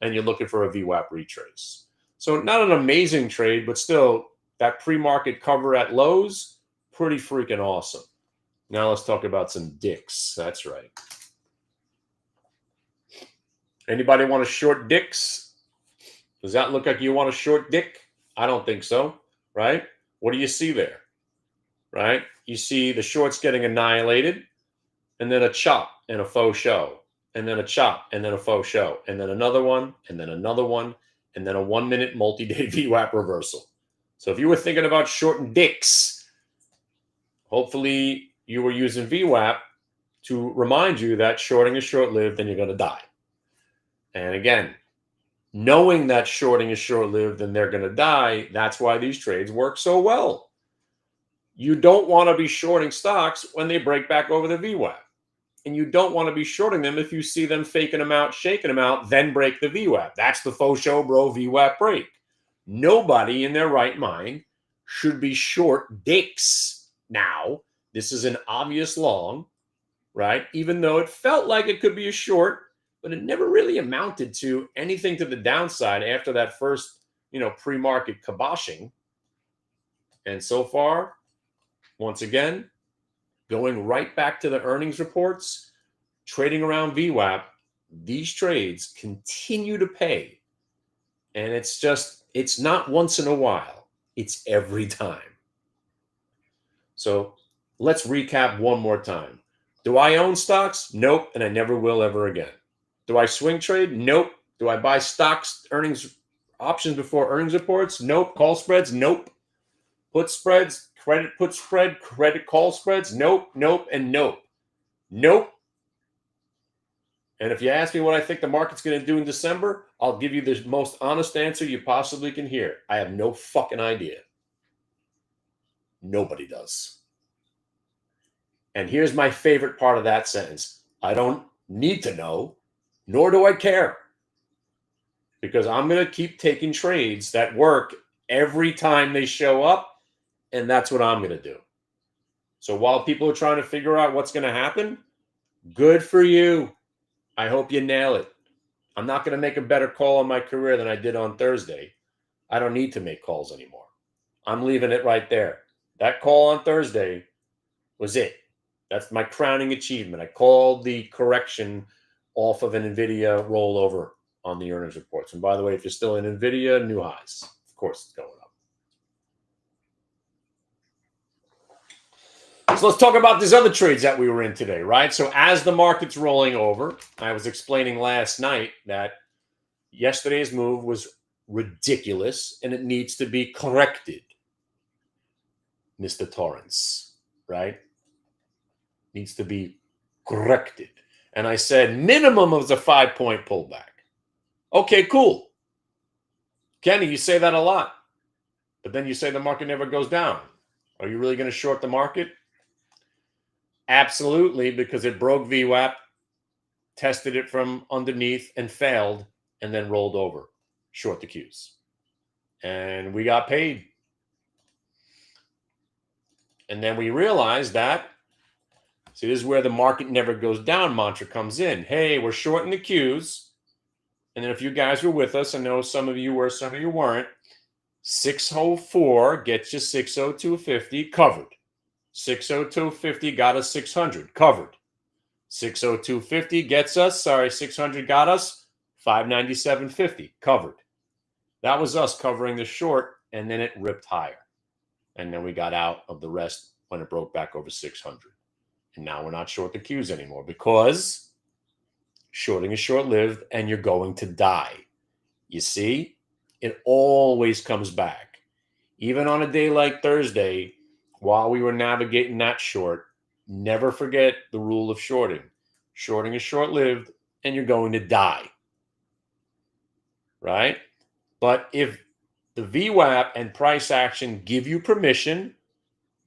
and you're looking for a VWAP retrace. So not an amazing trade, but still that pre-market cover at lows, pretty freaking awesome. Now let's talk about some dicks. That's right. Anybody want to short dicks? Does that look like you want a short dick? I don't think so, right? What do you see there, right? You see the shorts getting annihilated, and then a chop and a faux show, and then a chop and then a faux show, and then another one, and then another one, and then a 1 minute multi-day VWAP reversal. So if you were thinking about shorting dicks, hopefully you were using VWAP to remind you that shorting is short-lived and you're going to die. And again, knowing that shorting is short-lived and they're going to die, that's why these trades work so well. You don't want to be shorting stocks when they break back over the VWAP. And you don't want to be shorting them if you see them faking them out, shaking them out, then break the VWAP. That's the faux show, bro, VWAP break. Nobody in their right mind should be short dicks now. This is an obvious long, right? Even though it felt like it could be a short, but it never really amounted to anything to the downside after that first, pre-market kiboshing. And so far, once again, going right back to the earnings reports, trading around VWAP, these trades continue to pay. And it's not once in a while. It's every time. So let's recap one more time. Do I own stocks? Nope. And I never will ever again. Do I swing trade? Nope. Do I buy stocks, earnings, options before earnings reports? Nope. Call spreads? Nope. Put spreads, credit put spread, credit call spreads? Nope, nope, and nope. Nope. And if you ask me what I think the market's going to do in December, I'll give you the most honest answer you possibly can hear. I have no fucking idea. Nobody does. And here's my favorite part of that sentence. I don't need to know, nor do I care. Because I'm going to keep taking trades that work every time they show up, and that's what I'm going to do. So while people are trying to figure out what's going to happen, good for you. I hope you nail it. I'm not going to make a better call on my career than I did on Thursday. I don't need to make calls anymore. I'm leaving it right there. That call on Thursday was it. That's my crowning achievement. I called the correction off of an NVIDIA rollover on the earnings reports. And by the way, if you're still in NVIDIA, new highs. Of course, it's going up. So let's talk about these other trades that we were in today, right? So as the market's rolling over, I was explaining last night that yesterday's move was ridiculous and it needs to be corrected, Mr. Torrance, right? Needs to be corrected. And I said minimum of a 5-point pullback. Okay, cool. Kenny, you say that a lot, but then you say the market never goes down. Are you really going to short the market? Absolutely, because it broke VWAP, tested it from underneath and failed, and then rolled over. Short the Qs. And we got paid. And then we realized that, see, this is where the market never goes down mantra comes in. Hey, we're shorting the Qs. And then if you guys were with us, I know some of you were, some of you weren't. 604 gets you 602.50 covered. 602.50 got us 600 covered. 602.50 gets us, 600 got us 597.50 covered. That was us covering the short, and then it ripped higher. And then we got out of the rest when it broke back over 600. And now we're not short the Qs anymore because shorting is short-lived and you're going to die. You see, it always comes back. Even on a day like Thursday, while we were navigating that short, never forget the rule of shorting. Shorting is short-lived and you're going to die. Right? But if the VWAP and price action give you permission,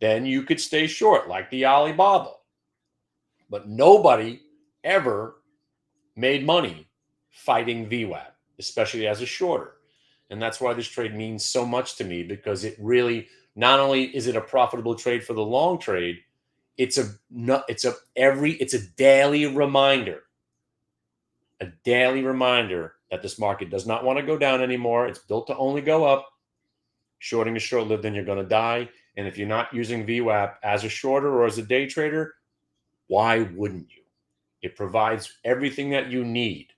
then you could stay short like the Alibaba. But nobody ever made money fighting VWAP, especially as a shorter. And that's why this trade means so much to me, because it really, not only is it a profitable trade for the long trade, it's a daily reminder. A daily reminder that this market does not want to go down anymore. It's built to only go up. Shorting is short-lived and you're going to die. And if you're not using VWAP as a shorter or as a day trader, why wouldn't you? It provides everything that you need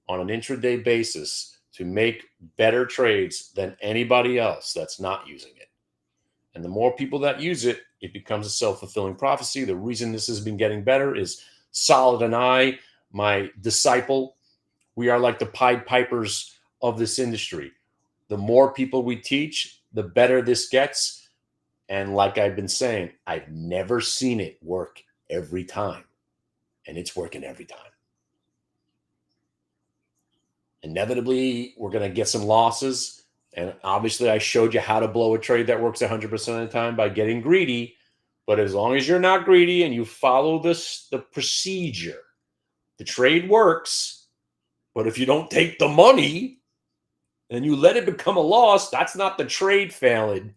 on an intraday basis to make better trades than anybody else that's not using it. And the more people that use it, it becomes a self-fulfilling prophecy. The reason this has been getting better is Solid and I, my disciple, we are like the Pied Pipers of this industry. The more people we teach, the better this gets. And like I've been saying, I've never seen it work every time. And it's working every time. Inevitably, we're going to get some losses. And obviously, I showed you how to blow a trade that works 100% of the time by getting greedy. But as long as you're not greedy and you follow the procedure, the trade works. But if you don't take the money and you let it become a loss, that's not the trade failing.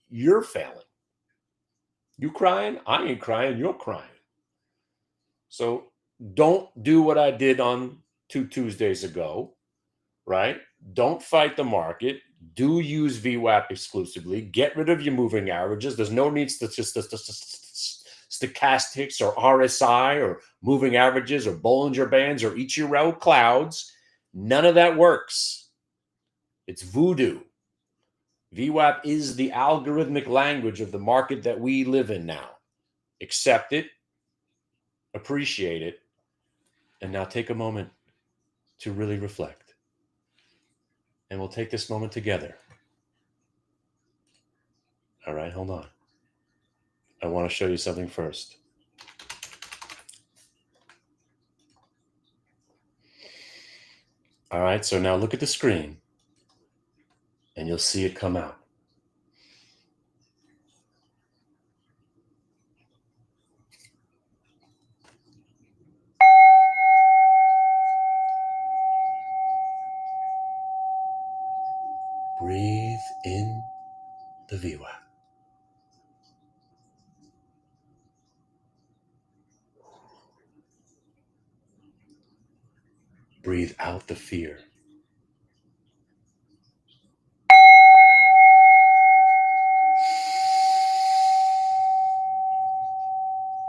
You're failing. You crying? I ain't crying. You're crying. So don't do what I did on 2 Tuesdays ago, right? Don't fight the market. Do use VWAP exclusively. Get rid of your moving averages. There's no need to just stochastics or RSI or moving averages or Bollinger Bands or Ichiro clouds. None of that works. It's voodoo. VWAP is the algorithmic language of the market that we live in now. Accept it, appreciate it, and now take a moment to really reflect. And we'll take this moment together. All right, hold on. I want to show you something first. All right, so now look at the screen and you'll see it come out. Breathe in the VWAP. Breathe out the fear.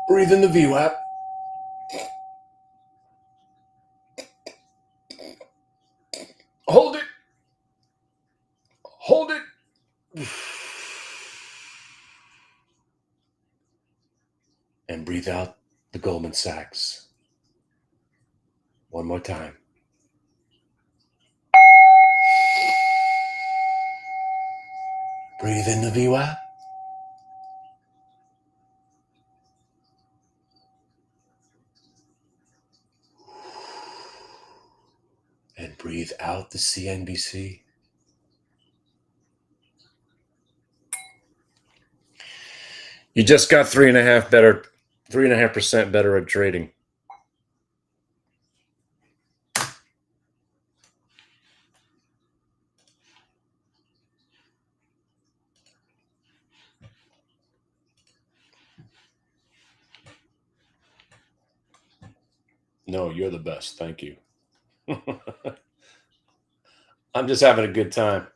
Breathe in the VWAP. Hold it. Hold it. And breathe out the Goldman Sachs. One more time. Breathe in the VWAP. And breathe out the CNBC. You just got 3.5% better at trading. No, you're the best. Thank you. I'm just having a good time.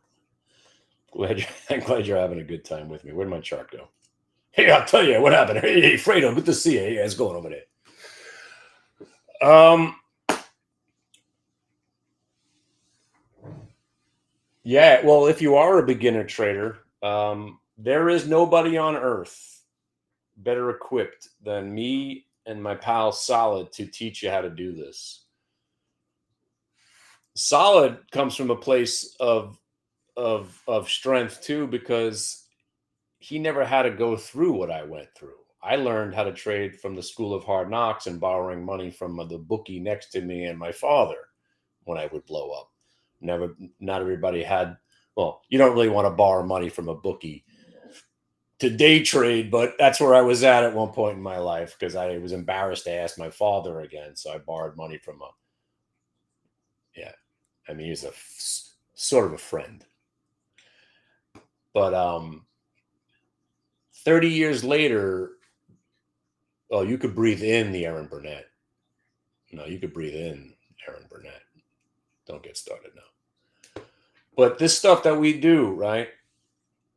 I'm glad you're having a good time with me. Where'd my chart go? Hey, I'll tell you what happened. Hey, Fredo, good to see you. Hey, how's it going over there? Yeah, well, if you are a beginner trader, there is nobody on earth better equipped than me and my pal Solid to teach you how to do this. Solid comes from a place of strength too, because he never had to go through what I went through. I learned how to trade from the school of hard knocks and borrowing money from the bookie next to me and my father when I would blow up. Not everybody had. Well, you don't really want to borrow money from a bookie to day trade, but that's where I was at one point in my life, because I was embarrassed to ask my father again. So I borrowed money from I mean, he's sort of a friend. But 30 years later, oh, you could breathe in the Aaron Burnett. No, you could breathe in Aaron Burnett. Don't get started now. But this stuff that we do, right?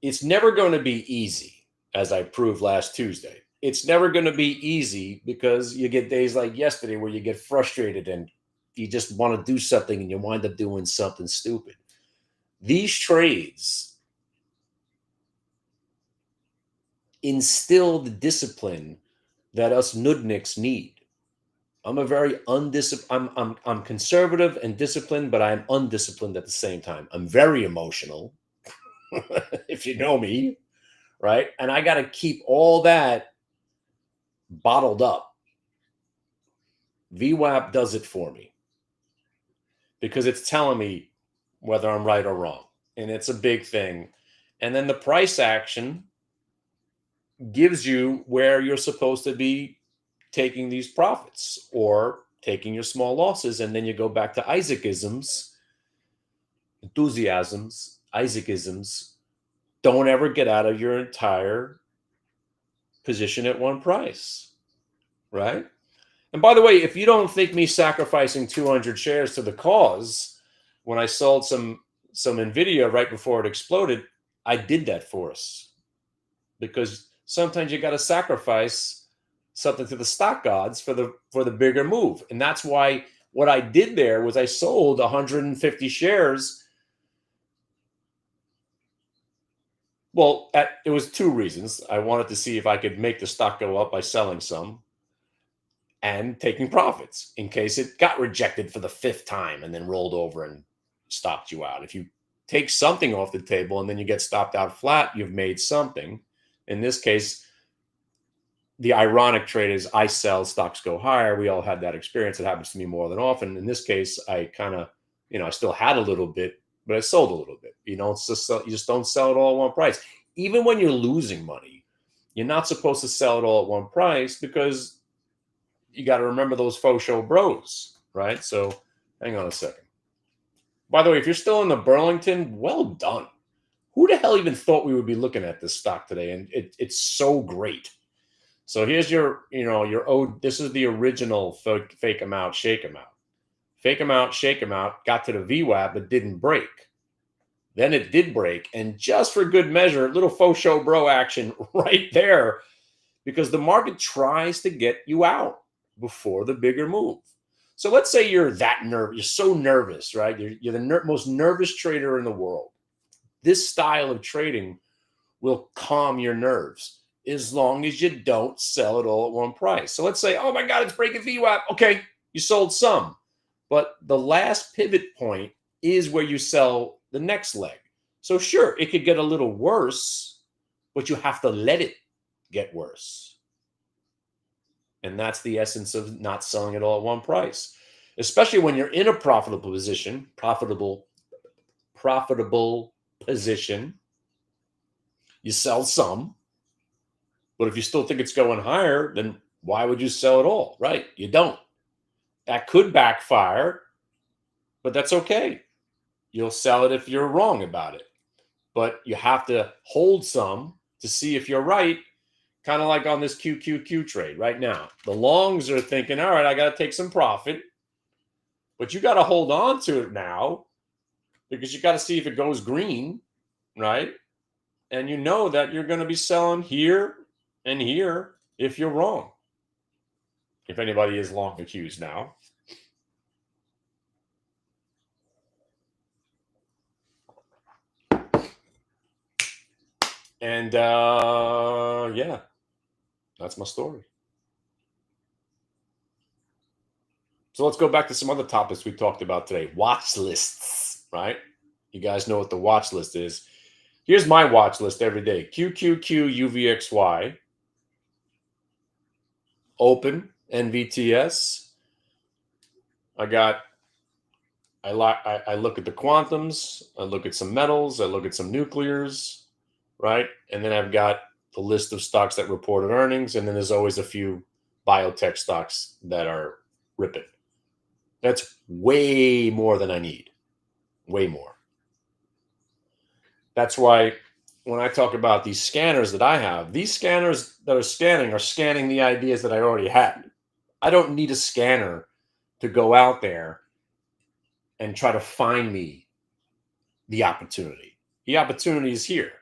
It's never going to be easy, as I proved last Tuesday. It's never going to be easy, because you get days like yesterday where you get frustrated and you just want to do something and you wind up doing something stupid. These trades instill the discipline that us nudniks need. I'm a very undisciplined. I'm conservative and disciplined, but I'm undisciplined at the same time. I'm very emotional, if you know me, right? And I got to keep all that bottled up. VWAP does it for me, because it's telling me whether I'm right or wrong, and it's a big thing. And then the price action gives you where you're supposed to be taking these profits or taking your small losses. And then you go back to Isaacisms, enthusiasms, Isaacisms. Don't ever get out of your entire position at one price, right? And by the way, if you don't think me sacrificing 200 shares to the cause when I sold some NVIDIA right before it exploded, I did that for us, because sometimes you got to sacrifice something to the stock gods for the bigger move. And that's why what I did there was I sold 150 shares. Well, it was two reasons. I wanted to see if I could make the stock go up by selling some and taking profits in case it got rejected for the fifth time and then rolled over and stopped you out. If you take something off the table and then you get stopped out flat, you've made something. In this case, the ironic trade is I sell, stocks go higher. We all had that experience. It happens to me more than often. In this case, I kind of I still had a little bit, but I sold a little bit. You just don't sell it all at one price. Even when you're losing money, you're not supposed to sell it all at one price because you got to remember those faux show bros, right? So hang on a second. By the way, if you're still in the Burlington, well done. Who the hell even thought we would be looking at this stock today? And it's so great. So here's this is the original fake them out, shake them out. Fake them out, shake them out, got to the VWAP, but didn't break. Then it did break. And just for good measure, little faux show bro action right there, because the market tries to get you out before the bigger move. So let's say you're that nervous, you're so nervous, right? You're the most nervous trader in the world. This style of trading will calm your nerves as long as you don't sell it all at one price. So let's say, oh my God, it's breaking VWAP. Okay, you sold some. But the last pivot point is where you sell the next leg. So sure, it could get a little worse, but you have to let it get worse. And that's the essence of not selling it all at one price, especially when you're in a profitable position, profitable position. You sell some, but if you still think it's going higher, then why would you sell it all? Right? You don't. That could backfire, but that's okay. You'll sell it if you're wrong about it, but you have to hold some to see if you're right. Kind of like on this QQQ trade right now. The longs are thinking, all right, I got to take some profit, but you got to hold on to it now because you got to see if it goes green, right? And you know that you're going to be selling here and here if you're wrong. If anybody is long accused now. And yeah, that's my story. So let's go back to some other topics we talked about today. Watch lists, right? You guys know what the watch list is. Here's my watch list every day. QQQ UVXY. Open NVTS. I look at the quantums. I look at some metals. I look at some nuclears, right? And then I've got the list of stocks that reported earnings. And then there's always a few biotech stocks that are ripping. That's way more than I need. Way more. That's why when I talk about these scanners that I have, these scanners that are scanning the ideas that I already had. I don't need a scanner to go out there and try to find me the opportunity. The opportunity is here.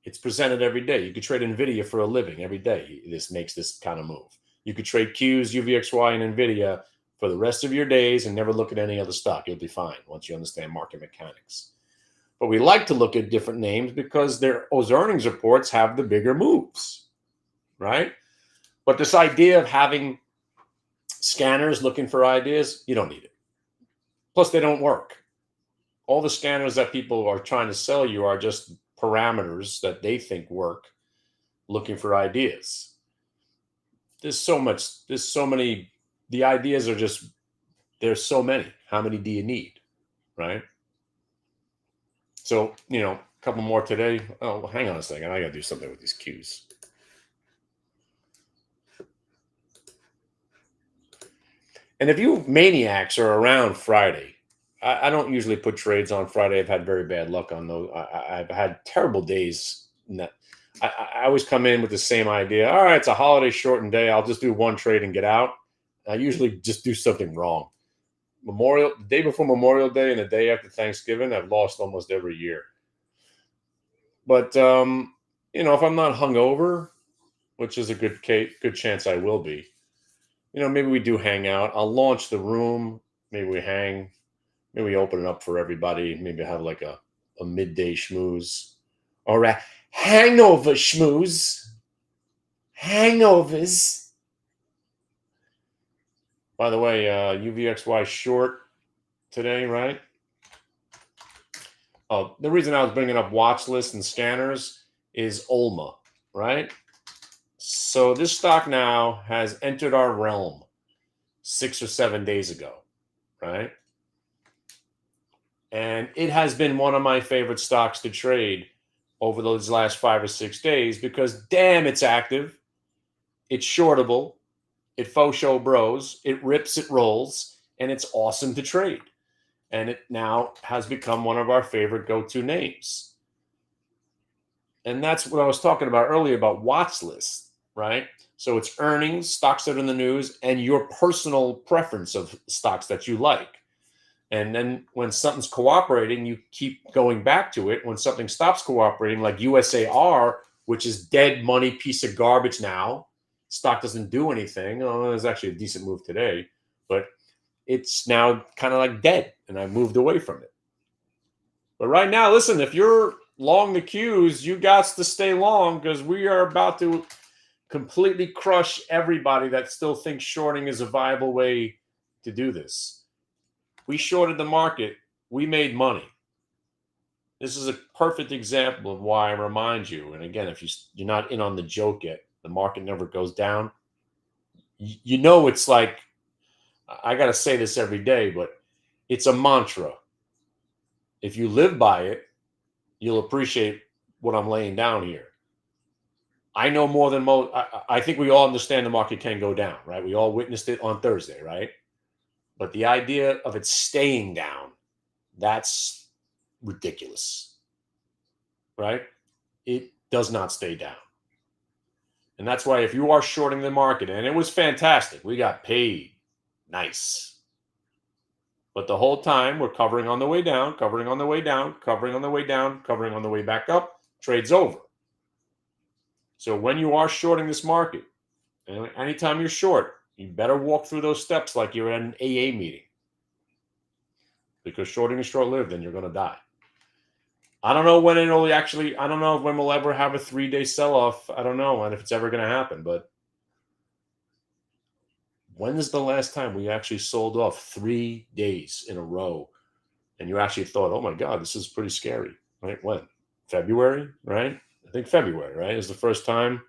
It's presented every day. You could trade NVIDIA for a living every day. This makes this kind of move. You could trade Qs, UVXY, and NVIDIA for the rest of your days and never look at any other stock. You'll be fine once you understand market mechanics. But we like to look at different names because those earnings reports have the bigger moves, right? But this idea of having scanners looking for ideas, you don't need it. Plus, they don't work. All the scanners that people are trying to sell you are just parameters that they think work looking for ideas. There's so many. The ideas are just, there's so many. How many do you need, right? So, a couple more today. Oh, hang on a second. I got to do something with these Qs. And if you maniacs are around Friday, I don't usually put trades on Friday. I've had very bad luck on those. I've had terrible days. I always come in with the same idea. All right, it's a holiday shortened day. I'll just do one trade and get out. I usually just do something wrong. The day before Memorial Day and the day after Thanksgiving, I've lost almost every year. But if I'm not hungover, which is a good chance I will be, maybe we do hang out. I'll launch the room. Maybe we hang. Maybe we open it up for everybody. Maybe have like a midday schmooze or a hangover schmooze. Hangovers. By the way, UVXY short today, right? Oh, the reason I was bringing up watch lists and scanners is Olma, right? So this stock now has entered our realm 6 or 7 days ago, right? And it has been one of my favorite stocks to trade over those last 5 or 6 days because damn, it's active. It's shortable. It faux show bros. It rips, it rolls, and it's awesome to trade. And it now has become one of our favorite go-to names. And that's what I was talking about earlier about Watchlist, right? So it's earnings, stocks that are in the news, and your personal preference of stocks that you like. And then when something's cooperating, you keep going back to it. When something stops cooperating, like USAR, which is dead money piece of garbage now, stock doesn't do anything. Oh, there's actually a decent move today, but it's now kind of like dead, and I moved away from it. But right now, listen, if you're long the Qs, you got to stay long because we are about to completely crush everybody that still thinks shorting is a viable way to do this. We shorted the market. We made money. This is a perfect example of why I remind you. And again, if you're not in on the joke yet, the market never goes down. You know, it's like, I got to say this every day, but it's a mantra. If you live by it, you'll appreciate what I'm laying down here. I know more than most. I think we all understand the market can go down, right? We all witnessed it on Thursday, right? But the idea of it staying down, that's ridiculous, right? It does not stay down. And that's why if you are shorting the market, and it was fantastic, we got paid. Nice. But the whole time we're covering on the way down, covering on the way down, covering on the way down, covering on the way back up, trade's over. So when you are shorting this market, and anytime you're short, you better walk through those steps like you're at an AA meeting. Because shorting is short-lived and you're going to die. I don't know when it'll actually, I don't know when we'll ever have a 3-day sell-off. I don't know, and if it's ever going to happen. But when is the last time we actually sold off 3 days in a row and you actually thought, oh my God, this is pretty scary, right? When? February, right? I think February, right? Is the first time.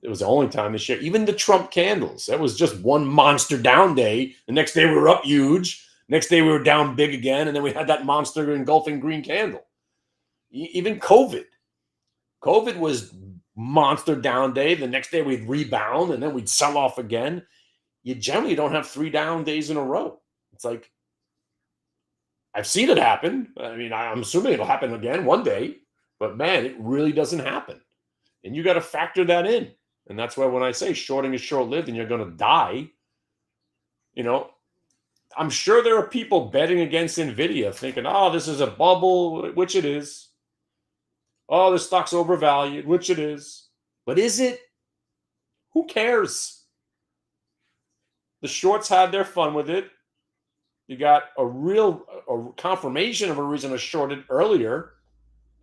It was the only time this year. Even the Trump candles, that was just one monster down day. The next day we were up huge. Next day we were down big again. And then we had that monster engulfing green candle. Even COVID. COVID was monster down day. The next day we'd rebound and then we'd sell off again. You generally don't have 3 down days in a row. It's like, I've seen it happen. I mean, I'm assuming it'll happen again one day. But man, it really doesn't happen. And you got to factor that in. And that's why when I say shorting is short-lived and you're going to die, you know, I'm sure there are people betting against NVIDIA thinking, oh, this is a bubble, which it is. Oh, the stock's overvalued, which it is. But is it? Who cares? The shorts had their fun with it. You got a confirmation of a reason to short it earlier.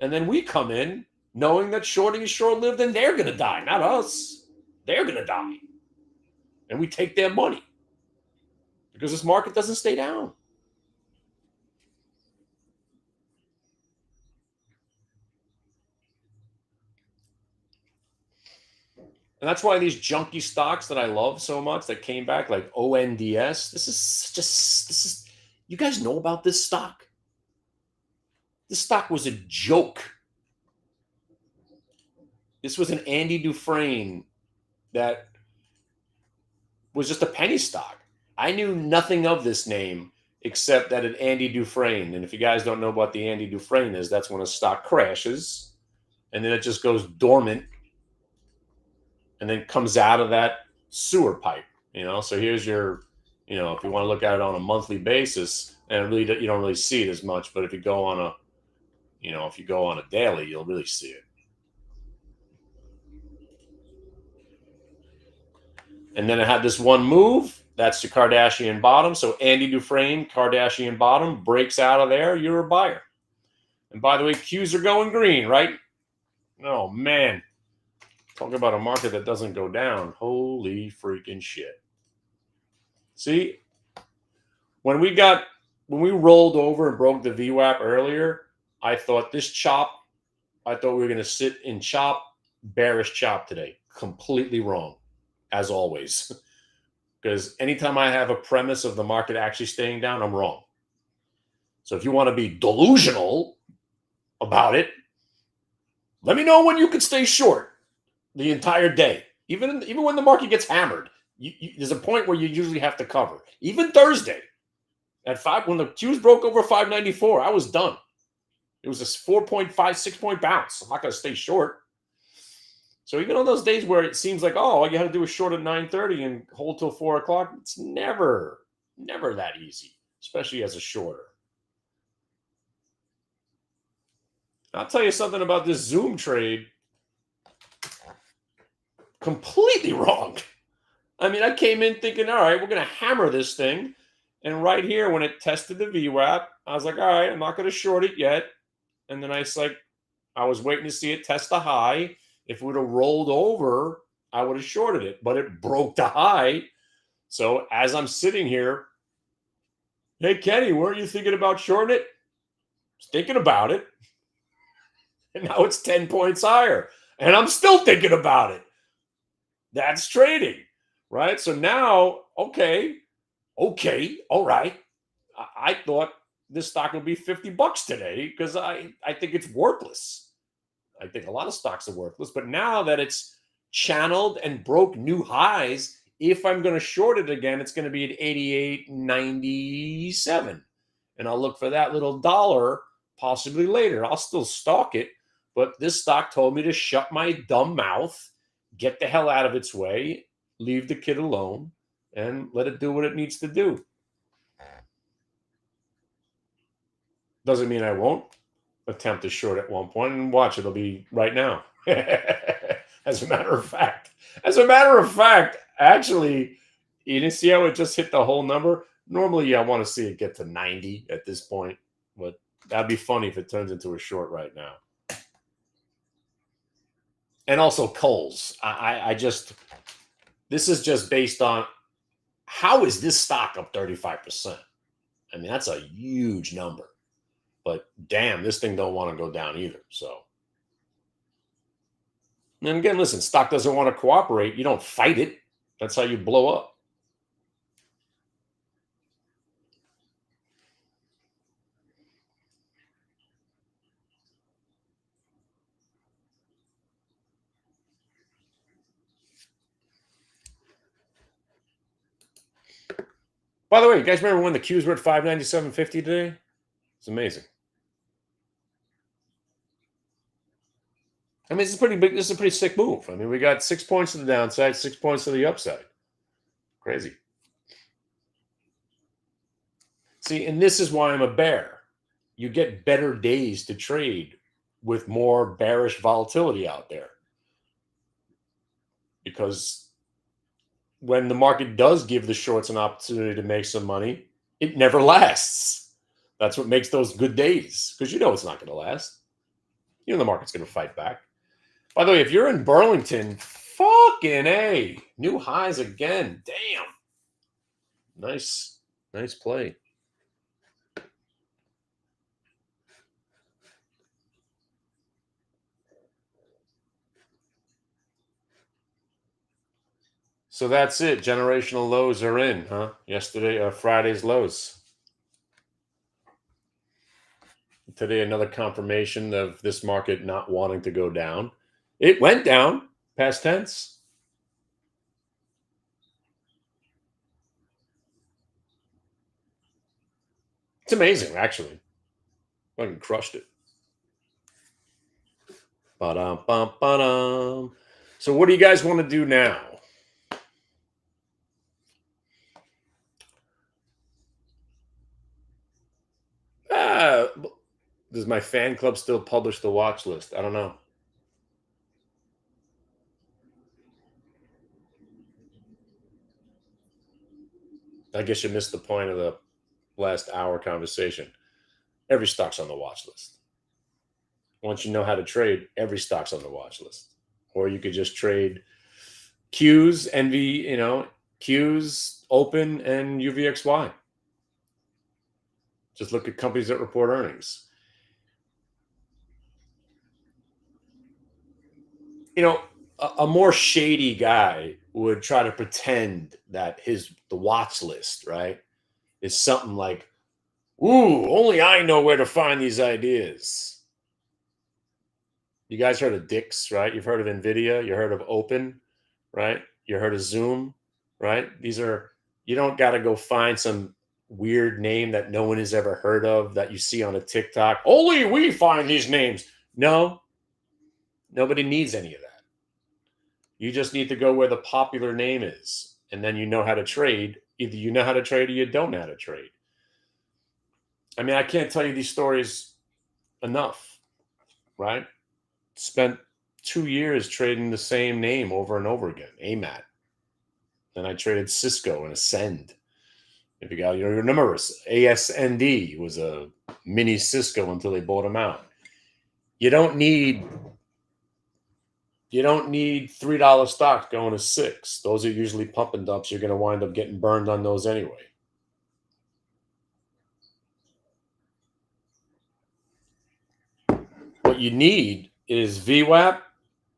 And then we come in knowing that shorting is short-lived and they're going to die, not us. They're going to die. And we take their money because this market doesn't stay down. And that's why these junky stocks that I love so much that came back, like ONDS, this is, you guys know about this stock? This stock was a joke. This was an Andy Dufresne that was just a penny stock. I knew nothing of this name except that it Andy Dufresne. And if you guys don't know what the Andy Dufresne is, that's when a stock crashes and then it just goes dormant and then comes out of that sewer pipe, you know? So here's your, you know, if you want to look at it on a monthly basis, and really you don't really see it as much, but if you go on a, you know, if you go on a daily, you'll really see it. And then it had this one move. That's the Kardashian bottom. So Andy Dufresne, Kardashian bottom, breaks out of there. You're a buyer. And by the way, Qs are going green, right? Oh, man. Talk about a market that doesn't go down. Holy freaking shit. See, when we rolled over and broke the VWAP earlier, I thought this chop, I thought we were going to sit in chop, bearish chop today. Completely wrong, as always. Because anytime I have a premise of the market actually staying down, I'm wrong. So if you want to be delusional about it, let me know when you can stay short the entire day. Even when the market gets hammered, there's a point where you usually have to cover. Even Thursday at 5, when the Qs broke over 594, I was done. It was a 4.5, 6 point bounce. I'm not going to stay short. So even on those days where it seems like, oh, all you had to do is short at 9:30 and hold till 4 o'clock, it's never that easy, especially as a shorter. I'll tell you something about this Zoom trade. Completely wrong. I mean, I came in thinking, all right, we're going to hammer this thing. And right here, when it tested the VWAP, I was like, all right, I'm not going to short it yet. And then I was waiting to see it test the high. If it would have rolled over, I would have shorted it. But it broke the high. So as I'm sitting here, hey, Kenny, weren't you thinking about shorting it? I was thinking about it. And now it's 10 points higher. And I'm still thinking about it. That's trading, right? So now, okay, all right. I thought this stock would be $50 today because I think it's worthless. I think a lot of stocks are worthless. But now that it's channeled and broke new highs, if I'm going to short it again, it's going to be at 88.97. And I'll look for that little dollar possibly later. I'll still stalk it. But this stock told me to shut my dumb mouth, get the hell out of its way, leave the kid alone, and let it do what it needs to do. Doesn't mean I won't attempt to short at one point, and watch, it'll be right now. As a matter of fact, actually, you didn't see how it just hit the whole number? Normally, I want to see it get to 90 at this point, but that'd be funny if it turns into a short right now. And also Kohl's. This is just based on how is this stock up 35%? I mean, that's a huge number. But damn, this thing don't want to go down either. So, and again, listen, stock doesn't want to cooperate. You don't fight it. That's how you blow up. By the way, you guys remember when the Qs were at 597.50 today? It's amazing. I mean, this is pretty big. This is a pretty sick move. I mean, we got 6 points to the downside, 6 points to the upside. Crazy. See, and this is why I'm a bear. You get better days to trade with more bearish volatility out there. Because when the market does give the shorts an opportunity to make some money, it never lasts. That's what makes those good days, because you know it's not going to last. You know the market's going to fight back. By the way, if you're in Burlington, fucking A. New highs again. Damn. Nice play. So that's it. Generational lows are in, huh? Friday's lows. Today, another confirmation of this market not wanting to go down. It went down, past tense. It's amazing, actually. Fucking crushed it. Ba-dum, bum, ba-dum. So what do you guys want to do now? Does my fan club still publish the watch list? I don't know. I guess you missed the point of the last hour conversation. Every stock's on the watch list. Once you know how to trade, every stock's on the watch list. Or you could just trade Qs, NV, Qs, Open, and UVXY. Just look at companies that report earnings. A more shady guy would try to pretend that the watch list, right, is something like Ooh, only I know where to find these ideas. You guys heard of Dix, right? You've heard of NVIDIA. You heard of Open, right? You heard of Zoom, right? You don't got to go find some weird name that no one has ever heard of that you see on a TikTok. Only we find these names. No, nobody needs any of that. You just need to go where the popular name is, and then you know how to trade. Either you know how to trade or you don't know how to trade. I mean, I can't tell you these stories enough, right? Spent 2 years trading the same name over and over again, AMAT. Then I traded Cisco and Ascend. If you remember, ASND was a mini Cisco until they bought them out. You don't need $3 stocks going to $6. Those are usually pump and dumps. You're going to wind up getting burned on those anyway. What you need is VWAP,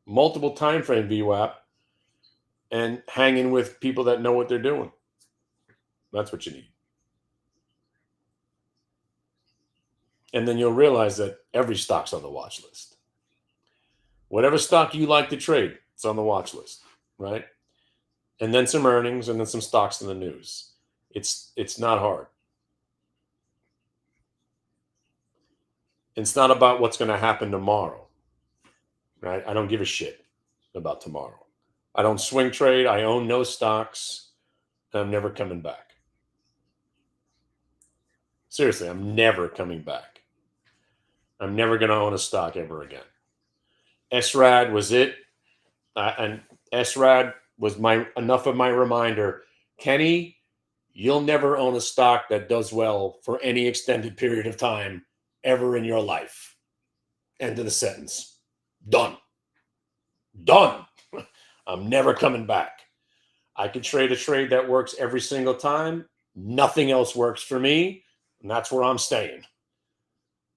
multiple time frame VWAP, and hanging with people that know what they're doing. That's what you need. And then you'll realize that every stock's on the watch list. Whatever stock you like to trade, it's on the watch list, right? And then some earnings, and then some stocks in the news. It's not hard. It's not about what's going to happen tomorrow, right? I don't give a shit about tomorrow. I don't swing trade. I own no stocks. And I'm never coming back. Seriously, I'm never coming back. I'm never going to own a stock ever again. SRAD was it. And SRAD was enough of my reminder. Kenny, you'll never own a stock that does well for any extended period of time ever in your life. End of the sentence. Done. I'm never coming back. I can trade a trade that works every single time. Nothing else works for me. And that's where I'm staying.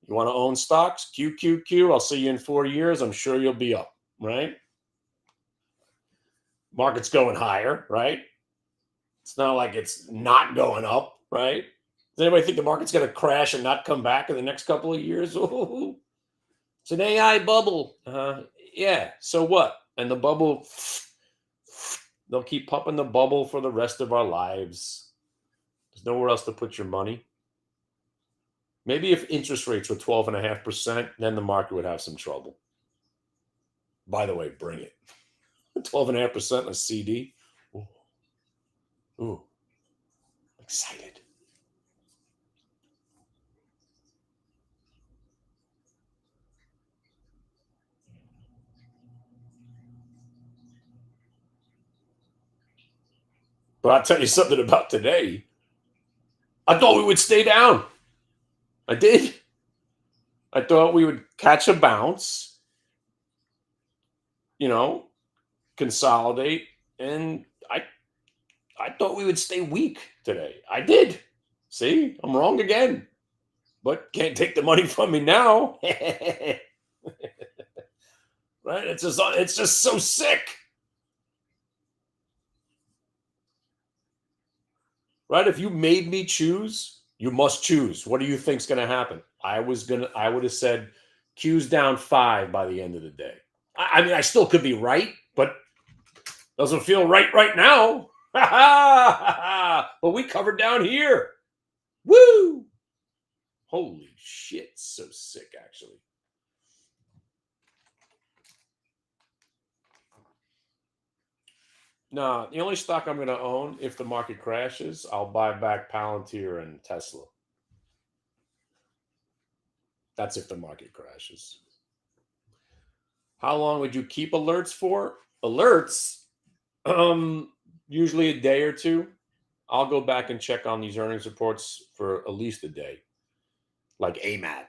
You want to own stocks? QQQ. I'll see you in 4 years. I'm sure you'll be up, right? Market's going higher, right? It's not like it's not going up, right? Does anybody think the market's going to crash and not come back in the next couple of years? Ooh, it's an AI bubble. Yeah, so what? And the bubble, they'll keep pumping the bubble for the rest of our lives. There's nowhere else to put your money. Maybe if interest rates were 12.5%, then the market would have some trouble. By the way, bring it. 12.5% in a CD. Ooh, excited. But I'll tell you something about today. I thought we would stay down. I did. I thought we would catch a bounce, consolidate, and I thought we would stay weak today. I did. See, I'm wrong again. But can't take the money from me now. Right? It's just so sick. Right? If you made me choose, you must choose. What do you think's going to happen? I would have said Q's down 5 by the end of the day. I mean, I still could be right, but doesn't feel right now. But we covered down here. Woo! Holy shit, so sick, actually. No, the only stock I'm going to own if the market crashes, I'll buy back Palantir and Tesla. That's if the market crashes. How long would you keep alerts for? Alerts, usually a day or two. I'll go back and check on these earnings reports for at least a day. Like AMAT.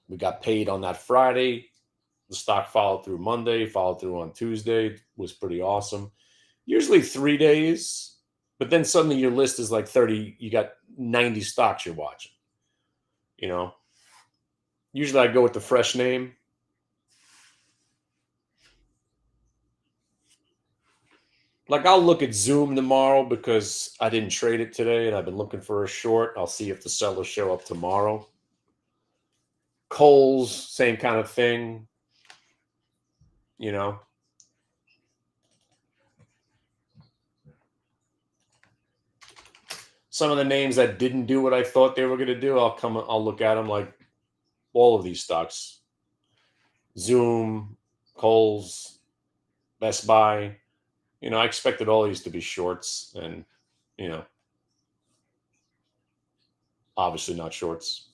We got paid on that Friday. The stock followed through Monday, followed through on Tuesday. It was pretty awesome. Usually 3 days, but then suddenly your list is like 30. You got 90 stocks you're watching. Usually I go with the fresh name. Like I'll look at Zoom tomorrow because I didn't trade it today and I've been looking for a short. I'll see if the sellers show up tomorrow. Kohl's, same kind of thing. You know, some of the names that didn't do what I thought they were going to do, I'll look at them like all of these stocks. Zoom, Kohl's, Best Buy. You know, I expected all these to be shorts and, you know, obviously not shorts.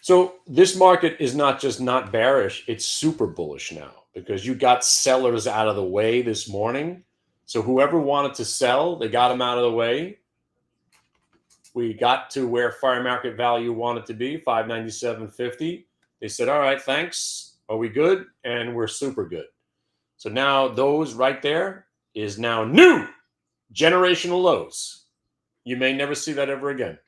So this market is not just not bearish, it's super bullish now because you got sellers out of the way this morning. So whoever wanted to sell, they got them out of the way. We got to where fair market value wanted to be, 597.50. They said, all right, thanks. Are we good? And we're super good. So now those right there is now new generational lows. You may never see that ever again.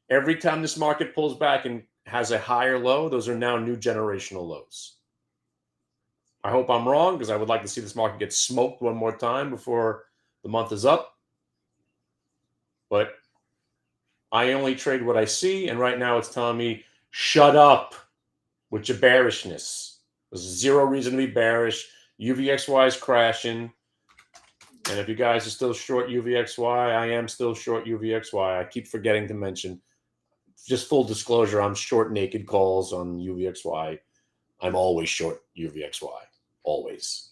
Every time this market pulls back and has a higher low, those are now new generational lows. I hope I'm wrong because I would like to see this market get smoked one more time before the month is up. But I only trade what I see, and right now it's telling me, shut up with your bearishness. There's zero reason to be bearish. UVXY is crashing. And if you guys are still short UVXY, I am still short UVXY. I keep forgetting to mention, just full disclosure, I'm short naked calls on UVXY. I'm always short UVXY. Always.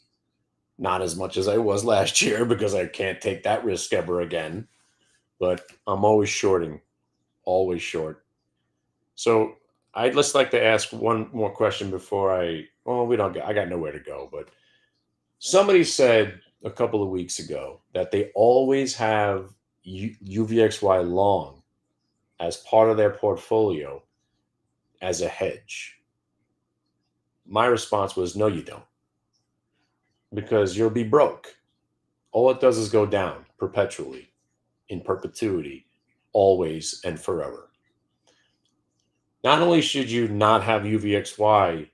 Not as much as I was last year because I can't take that risk ever again. But I'm always shorting. Always short. So I'd just like to ask one more question before I got nowhere to go, but somebody said a couple of weeks ago that they always have UVXY long as part of their portfolio as a hedge. My response was, no, you don't. Because you'll be broke. All it does is go down perpetually, in perpetuity, always and forever. Not only should you not have UVXY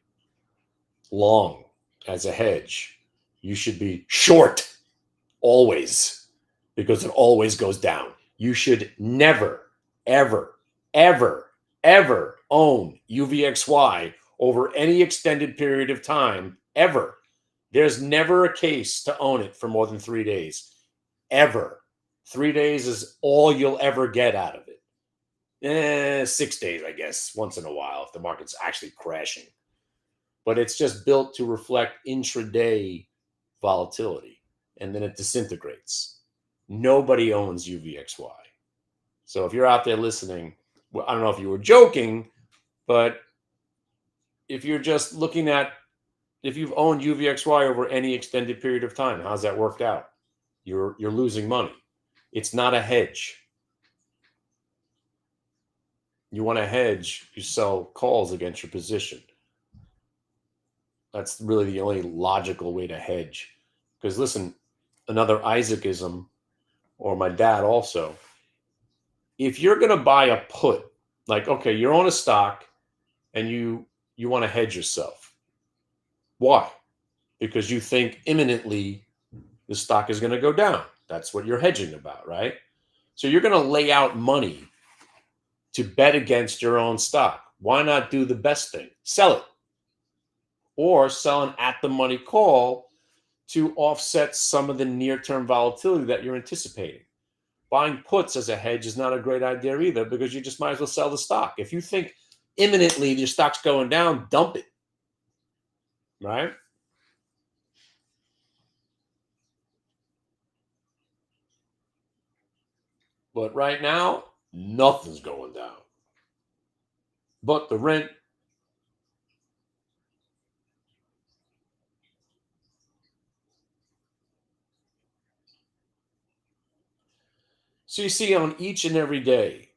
long as a hedge, you should be short always because it always goes down. You should never, ever, ever, ever own UVXY over any extended period of time, ever. There's never a case to own it for more than 3 days, ever. 3 days is all you'll ever get out of it. 6 days, I guess, once in a while if the market's actually crashing. But it's just built to reflect intraday volatility, and then it disintegrates. Nobody owns UVXY. So if you're out there listening, well, I don't know if you were joking, but if you're just looking at, if you've owned UVXY over any extended period of time, how's that worked out? You're losing money. It's not a hedge. You want to hedge, you sell calls against your position. That's really the only logical way to hedge. Because listen, another Isaacism, or my dad also, if you're going to buy a put, like, okay, you're on a stock and you want to hedge yourself. Why? Because you think imminently the stock is going to go down. That's what you're hedging about, right? So you're going to lay out money to bet against your own stock. Why not do the best thing? Sell it. Or sell an at-the-money call to offset some of the near-term volatility that you're anticipating. Buying puts as a hedge is not a great idea either because you just might as well sell the stock. If you think imminently your stock's going down, dump it, right? But right now, nothing's going down. But the rent. So you see on each and every day,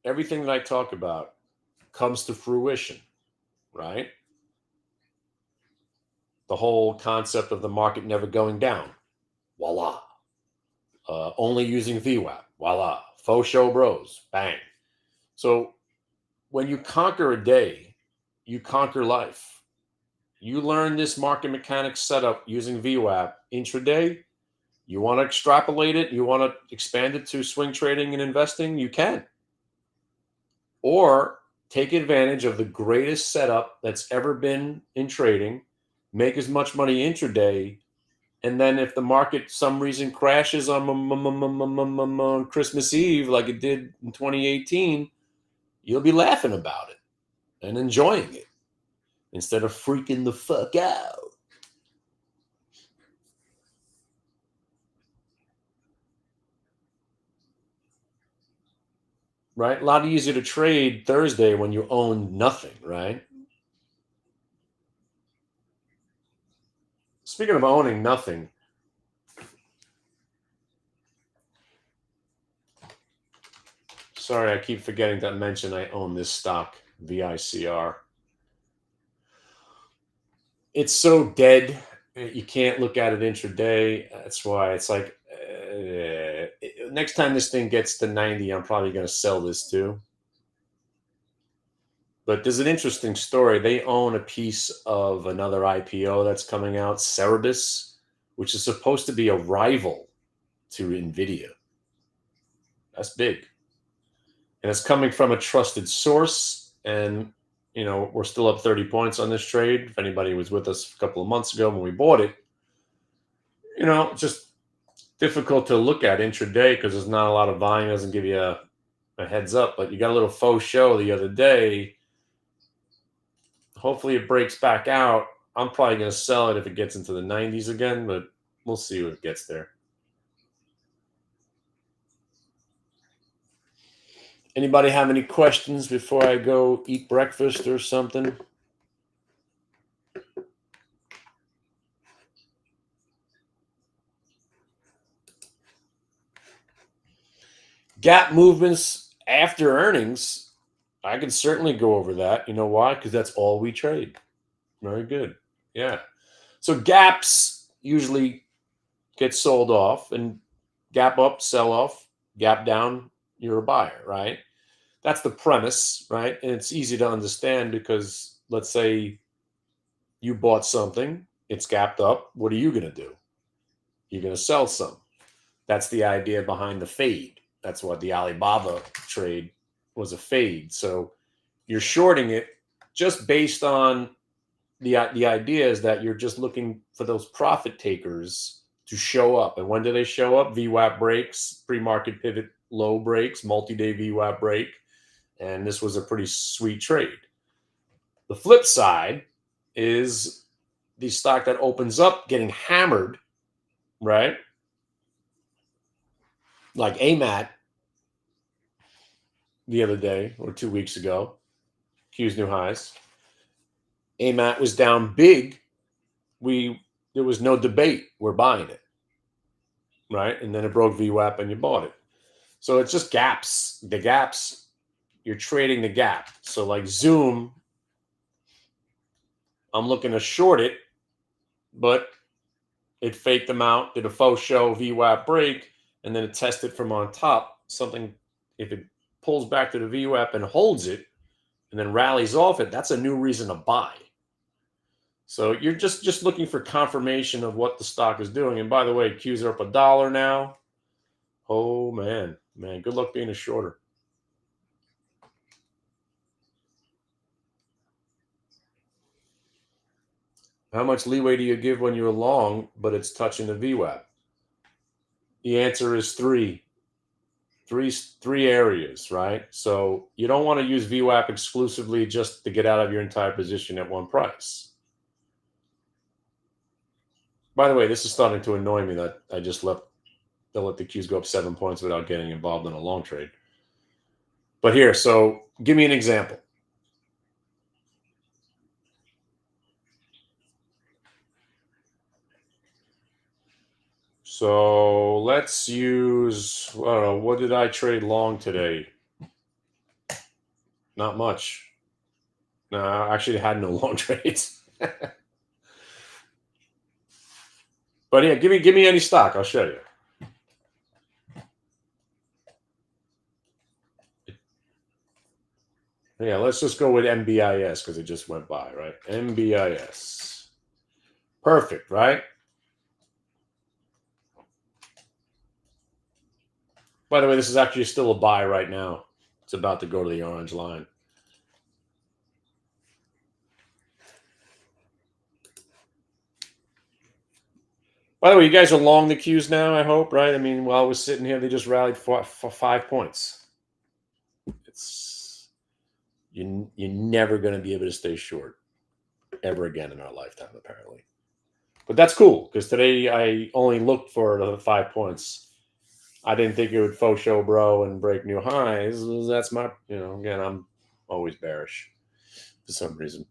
everything that I talk about comes to fruition, right? The whole concept of the market never going down. Voila. only using VWAP. Voila. Faux show bros. Bang. So when you conquer a day, you conquer life. You learn this market mechanics setup using VWAP intraday. You want to extrapolate it, you want to expand it to swing trading and investing, you can. Or take advantage of the greatest setup that's ever been in trading, make as much money intraday, and then if the market some reason crashes on Christmas Eve like it did in 2018, you'll be laughing about it and enjoying it instead of freaking the fuck out. Right? A lot easier to trade Thursday when you own nothing, right? Speaking of owning nothing, sorry, I keep forgetting to mention I own this stock, VICR. It's so dead, you can't look at it intraday. That's why it's like, next time this thing gets to 90, I'm probably going to sell this too. But there's an interesting story. They own a piece of another IPO that's coming out, Cerebus, which is supposed to be a rival to NVIDIA. That's big. And it's coming from a trusted source. And, you know, we're still up 30 points on this trade. If anybody was with us a couple of months ago when we bought it, you know, just difficult to look at intraday because there's not a lot of volume. It doesn't give you a heads up. But you got a little faux show the other day. Hopefully it breaks back out. I'm probably going to sell it if it gets into the 90s again, but we'll see when it gets there. Anybody have any questions before I go eat breakfast or something? Gap movements after earnings, I can certainly go over that. You know why? Because that's all we trade. Very good. Yeah. So gaps usually get sold off, and gap up, sell off, gap down, you're a buyer, right? That's the premise, right? And it's easy to understand because let's say you bought something, it's gapped up. What are you going to do? You're going to sell some. That's the idea behind the fade. That's what the Alibaba trade was, a fade. So you're shorting it just based on the idea is that you're just looking for those profit takers to show up. And when do they show up? VWAP breaks, pre-market pivot low breaks, multi-day VWAP break. And this was a pretty sweet trade. The flip side is the stock that opens up getting hammered, right? Like AMAT the other day or 2 weeks ago, Q's new highs. AMAT was down big. There was no debate. We're buying it, right? And then it broke VWAP and you bought it. So it's just gaps. The gaps, you're trading the gap. So like Zoom, I'm looking to short it, but it faked them out, did a faux show VWAP break, and then it tested from on top. Something, if it pulls back to the VWAP and holds it, and then rallies off it, that's a new reason to buy. So you're just looking for confirmation of what the stock is doing. And by the way, Qs are up $1 now. Oh, man. Good luck being a shorter. How much leeway do you give when you're long, but it's touching the VWAP? The answer is three areas, right? So you don't want to use VWAP exclusively just to get out of your entire position at one price. By the way, this is starting to annoy me that I just let the Qs go up 7 points without getting involved in a long trade. But here, so give me an example. So let's use, I don't know, what did I trade long today? Not much. No, I actually had no long trades. But yeah, give me any stock. I'll show you. Yeah, let's just go with MBIS because it just went by, right? MBIS. Perfect, right? By the way, this is actually still a buy right now. It's about to go to the orange line. By the way, you guys are long the Qs now, I hope, right? I mean, while I was sitting here, they just rallied for 5 points. You're never going to be able to stay short ever again in our lifetime, apparently. But that's cool because today I only looked for the 5 points. I didn't think it would faux show, bro, and break new highs. That's my, again, I'm always bearish for some reason.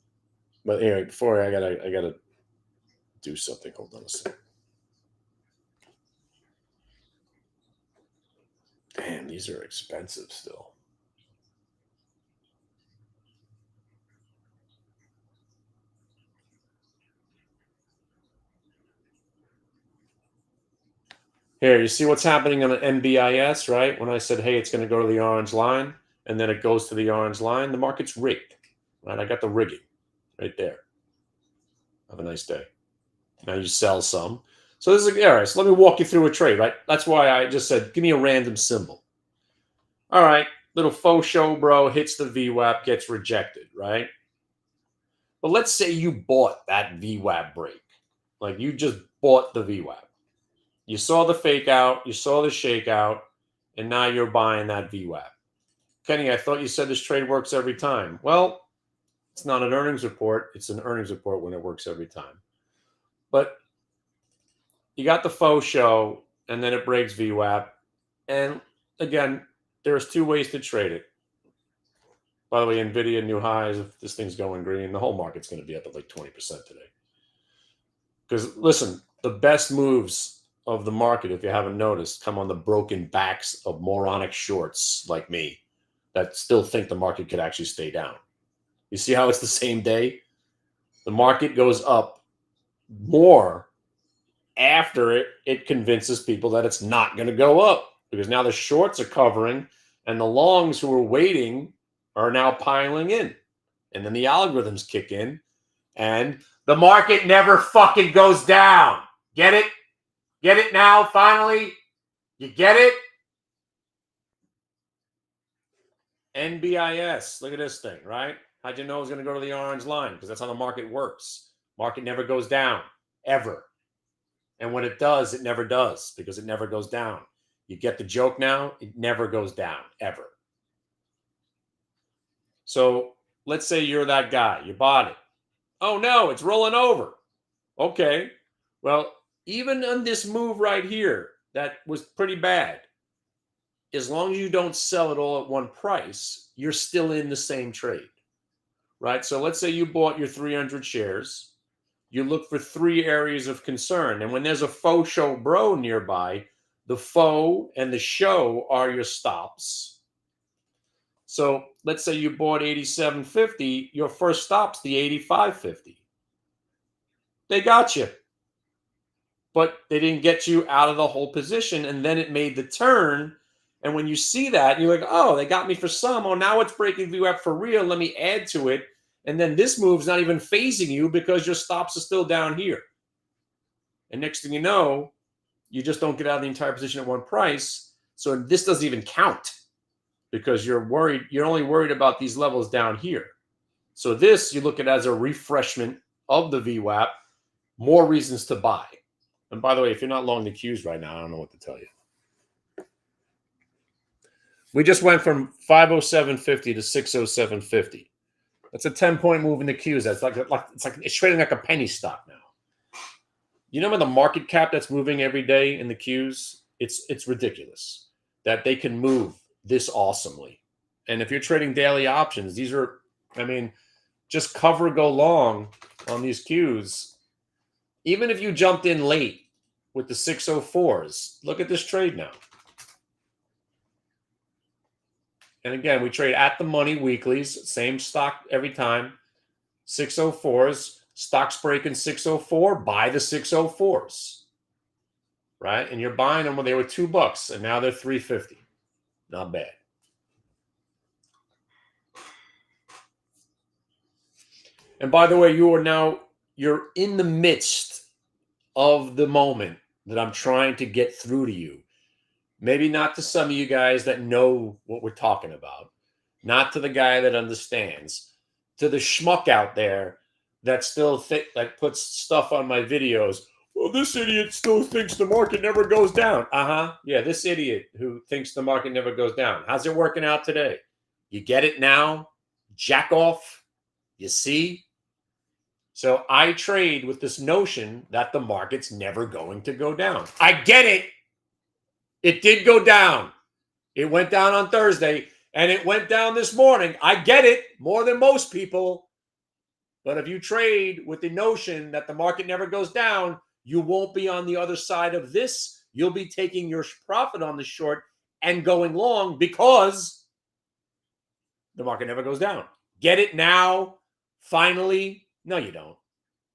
But anyway, before I gotta do something. Hold on a second. Damn, these are expensive still. Here, you see what's happening on an NBIS, right? When I said, hey, it's going to go to the orange line, and then it goes to the orange line, the market's rigged, right? I got the rigging right there. Have a nice day. Now you sell some. So this is, all right, so let me walk you through a trade, right? That's why I just said, give me a random symbol. All right, little faux show, bro, hits the VWAP, gets rejected, right? But let's say you bought that VWAP break. Like you just bought the VWAP. You saw the fake out, you saw the shakeout, and now you're buying that VWAP. Kenny, I thought you said this trade works every time. Well, it's not an earnings report. It's an earnings report when it works every time. But you got the faux show, and then it breaks VWAP. And again, there's 2 ways to trade it. By the way, NVIDIA new highs. If this thing's going green, the whole market's going to be up at like 20% today. Because listen, the best moves of the market, if you haven't noticed, come on the broken backs of moronic shorts like me that still think the market could actually stay down. You see how it's the same day? The market goes up more after it convinces people that it's not going to go up because now the shorts are covering and the longs who are waiting are now piling in. And then the algorithms kick in and the market never fucking goes down. Get it? Get it now, finally? You get it? NBIS. Look at this thing, right? How'd you know it was going to go to the orange line? Because that's how the market works. Market never goes down, ever. And when it does, it never does because it never goes down. You get the joke now? It never goes down, ever. So let's say you're that guy. You bought it. Oh, no, it's rolling over. Okay. Well, even on this move right here, that was pretty bad. As long as you don't sell it all at one price, you're still in the same trade, right? So let's say you bought your 300 shares. You look for 3 areas of concern. And when there's a faux show bro nearby, the faux and the show are your stops. So let's say you bought 87.50, your first stop's the 85.50. They got you. But they didn't get you out of the whole position. And then it made the turn. And when you see that, you're like, oh, they got me for some. Oh, now it's breaking VWAP for real. Let me add to it. And then this move's not even phasing you because your stops are still down here. And next thing you know, you just don't get out of the entire position at one price. So this doesn't even count because you're worried. You're only worried about these levels down here. So this, you look at as a refreshment of the VWAP, more reasons to buy. And by the way, if you're not long the Qs right now, I don't know what to tell you. We just went from 507.50 to 607.50. That's a 10-point move in the Qs. That's it's trading like a penny stock now. You know the market cap that's moving every day in the Qs? It's ridiculous that they can move this awesomely. And if you're trading daily options, these are, just cover go long on these Qs. Even if you jumped in late with the 604s, look at this trade now. And again, we trade at the money weeklies, same stock every time. 604s, stocks breaking 604, buy the 604s. Right? And you're buying them when they were $2 and now they're $3.50. Not bad. And by the way, you're in the midst of the moment that I'm trying to get through to you. Maybe not to some of you guys that know what we're talking about, not to the guy that understands, to the schmuck out there that still puts stuff on my videos. Well, this idiot still thinks the market never goes down. Yeah, this idiot who thinks the market never goes down. How's it working out today? You get it now? Jack off? You see? So I trade with this notion that the market's never going to go down. I get it. It did go down. It went down on Thursday, and it went down this morning. I get it, more than most people. But if you trade with the notion that the market never goes down, you won't be on the other side of this. You'll be taking your profit on the short and going long because the market never goes down. Get it now? Finally? No, you don't.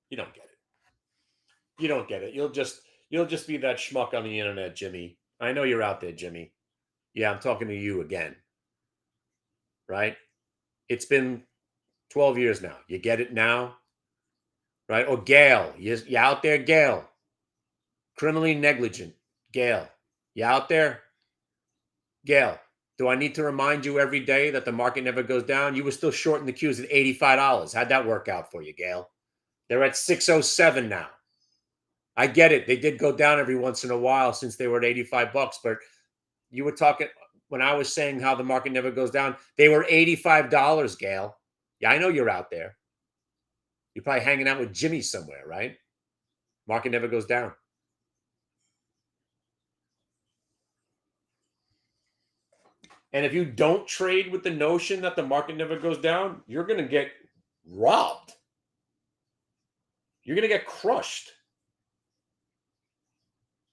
You don't get it. You don't get it. You'll just be that schmuck on the internet, Jimmy. I know you're out there, Jimmy. Yeah, I'm talking to you again. Right? It's been 12 years now. You get it now? Right? Or Gail. You out there, Gail? Criminally negligent. Gail. You out there? Gail, do I need to remind you every day that the market never goes down? You were still shorting the Qs at $85. How'd that work out for you, Gail? They're at 607 now. I get it. They did go down every once in a while since they were at $85, but you were talking when I was saying how the market never goes down, they were $85, Gail. Yeah, I know you're out there. You're probably hanging out with Jimmy somewhere, right? Market never goes down. And if you don't trade with the notion that the market never goes down, you're going to get robbed. You're going to get crushed.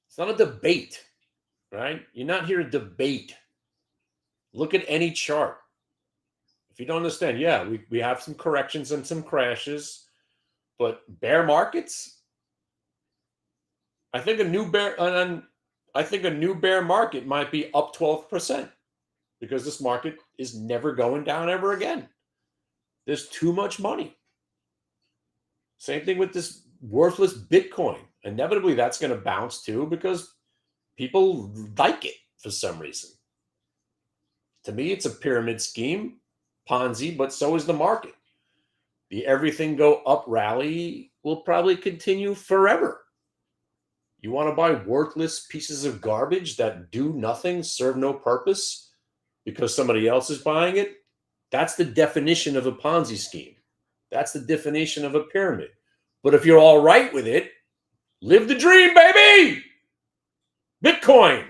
It's not a debate, right? You're not here to debate. Look at any chart. If you don't understand, yeah, we have some corrections and some crashes, but bear markets, I think a new bear market might be up 12% because this market is never going down ever again. There's too much money. Same thing with this worthless Bitcoin. Inevitably, that's going to bounce too because people like it for some reason. To me, it's a pyramid scheme, Ponzi, but so is the market. The everything go up rally will probably continue forever. You want to buy worthless pieces of garbage that do nothing, serve no purpose because somebody else is buying it? That's the definition of a Ponzi scheme. That's the definition of a pyramid. But if you're all right with it, live the dream, baby! Bitcoin,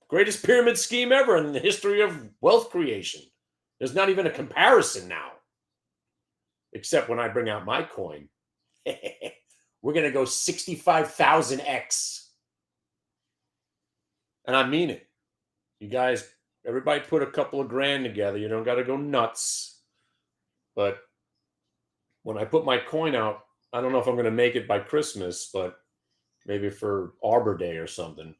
greatest pyramid scheme ever in the history of wealth creation. There's not even a comparison now. Except when I bring out my coin. We're going to go 65,000x. And I mean it. You guys, everybody put a couple of grand together. You don't got to go nuts. But when I put my coin out, I don't know if I'm going to make it by Christmas, but maybe for Arbor Day or something.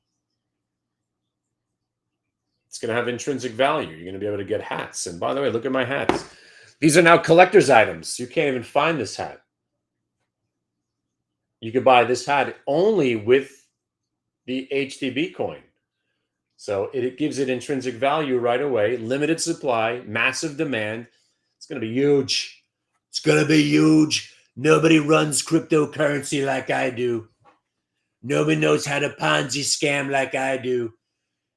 It's going to have intrinsic value. You're going to be able to get hats. And by the way, look at my hats. These are now collector's items. You can't even find this hat. You could buy this hat only with the HTB coin. So it gives it intrinsic value right away. Limited supply, massive demand. It's going to be huge. It's going to be huge. Nobody runs cryptocurrency like I do. Nobody knows how to Ponzi scam like I do.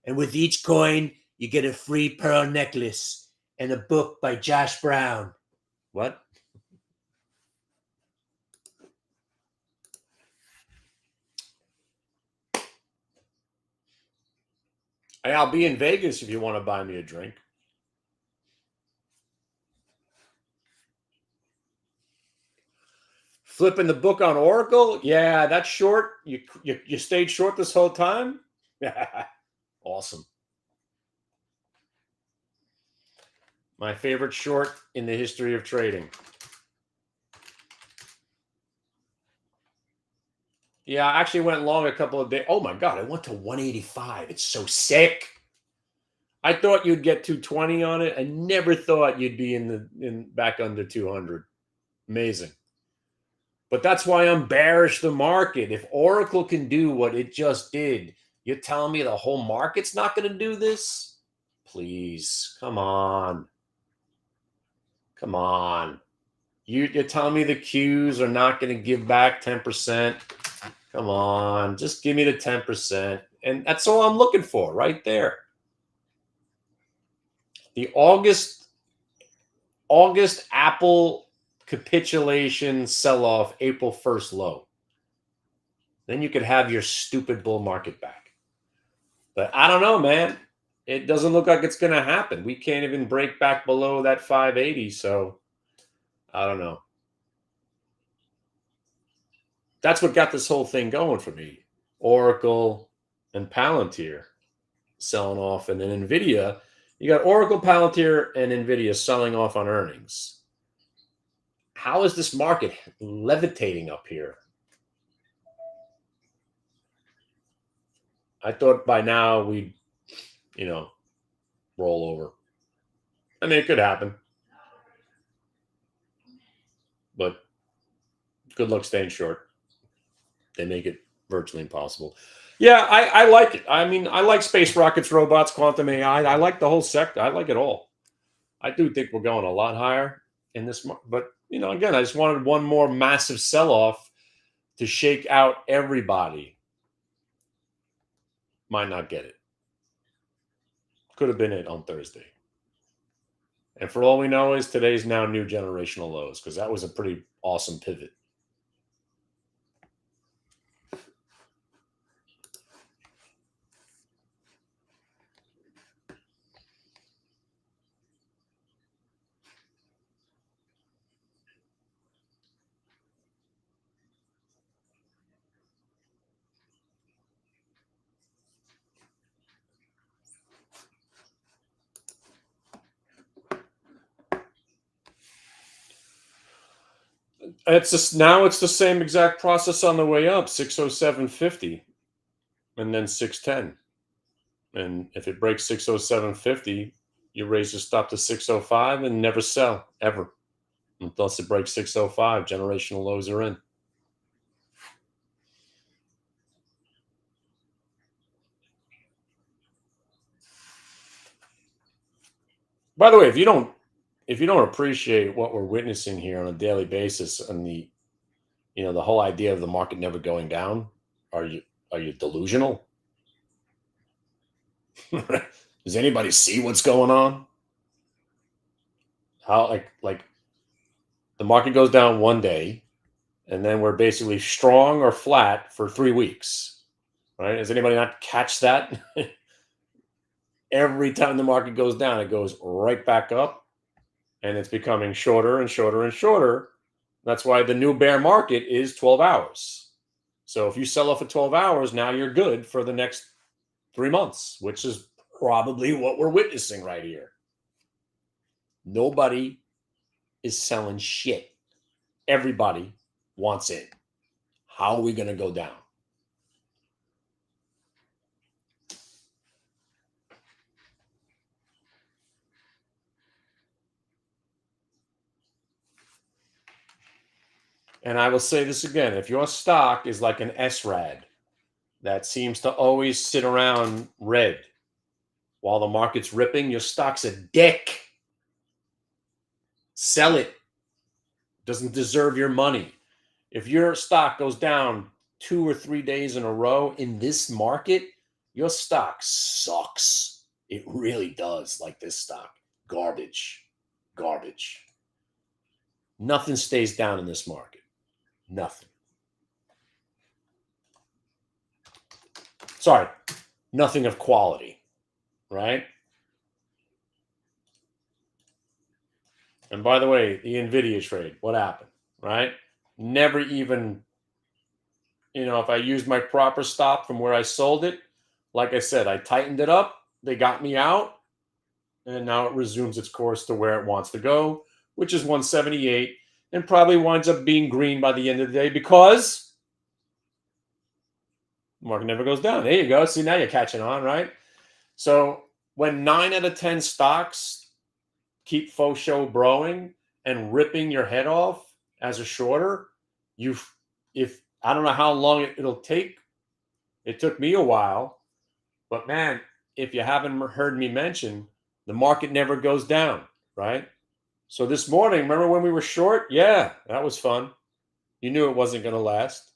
And with each coin, you get a free pearl necklace and a book by Josh Brown. What? Hey, I'll be in Vegas if you want to buy me a drink. Flipping the book on Oracle? Yeah, that's short. You stayed short this whole time? Awesome. My favorite short in the history of trading. Yeah, I actually went long a couple of days. Oh my God, I went to 185. It's so sick. I thought you'd get 220 on it. I never thought you'd be in back under 200. Amazing. But that's why I'm bearish the market. If Oracle can do what it just did, you're telling me the whole market's not going to do this? Please, come on. Come on. You're telling me the Qs are not going to give back 10%? Come on. Just give me the 10%. And that's all I'm looking for right there. The August Apple capitulation sell-off, April 1st low. Then you could have your stupid bull market back. But I don't know, man. It doesn't look like it's going to happen. We can't even break back below that 580. So I don't know. That's what got this whole thing going for me. Oracle and Palantir selling off. And then NVIDIA. You got Oracle, Palantir, and NVIDIA selling off on earnings. How is this market levitating up here? I thought by now we'd, roll over. I mean, it could happen. But good luck staying short. They make it virtually impossible. Yeah, I like it. I mean, I like space rockets, robots, quantum AI. I like the whole sector. I like it all. I do think we're going a lot higher in this. But, again, I just wanted one more massive sell-off to shake out everybody. Might not get it. Could have been it on Thursday. And for all we know is today's now new generational lows, because that was a pretty awesome pivot. It's the same exact process on the way up, 607.50 and then 610. And if it breaks 607.50, you raise your stop to 605 and never sell ever unless it breaks 605. Generational lows are in. By the way, if you don't appreciate what we're witnessing here on a daily basis and the whole idea of the market never going down, are you delusional? Does anybody see what's going on? How like the market goes down one day and then we're basically strong or flat for 3 weeks, right? Does anybody not catch that? Every time the market goes down, it goes right back up and it's becoming shorter and shorter and shorter. That's why the new bear market is 12 hours. So if you sell off at 12 hours, now you're good for the next 3 months, which is probably what we're witnessing right here. Nobody is selling shit. Everybody wants in. How are we going to go down? And I will say this again. If your stock is like an SRAD that seems to always sit around red while the market's ripping, your stock's a dick. Sell it. Doesn't deserve your money. If your stock goes down 2 or 3 days in a row in this market, your stock sucks. It really does, like this stock. Garbage. Nothing stays down in this market. Nothing. Sorry, nothing of quality, right? And by the way, the NVIDIA trade, what happened, right? Never even, if I used my proper stop from where I sold it, like I said, I tightened it up. They got me out. And now it resumes its course to where it wants to go, which is 178, and probably winds up being green by the end of the day because the market never goes down. There you go. See, now you're catching on, right? So when 9 out of 10 stocks keep faux show broing and ripping your head off, as a shorter, if I don't know how long it'll take. It took me a while, but man, if you haven't heard me mention, the market never goes down, right? So this morning, remember when we were short? Yeah, that was fun. You knew it wasn't going to last.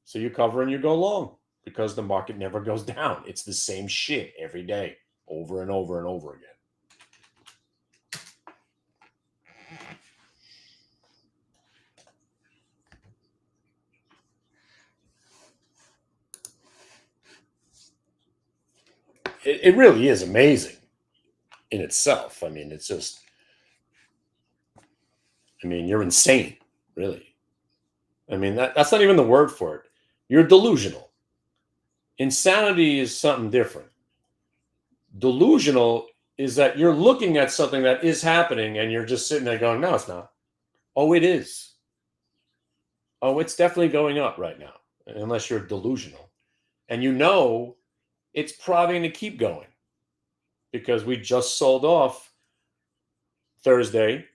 So you cover and you go long because the market never goes down. It's the same shit every day, over and over and over again. It really is amazing in itself. I mean, it's just, I mean, you're insane, really. I mean, that's not even the word for it. You're delusional. Insanity is something different. Delusional is that you're looking at something that is happening and you're just sitting there going, no, it's not. Oh, it is. Oh, it's definitely going up right now, unless you're delusional. And you know it's probably going to keep going because we just sold off Thursday,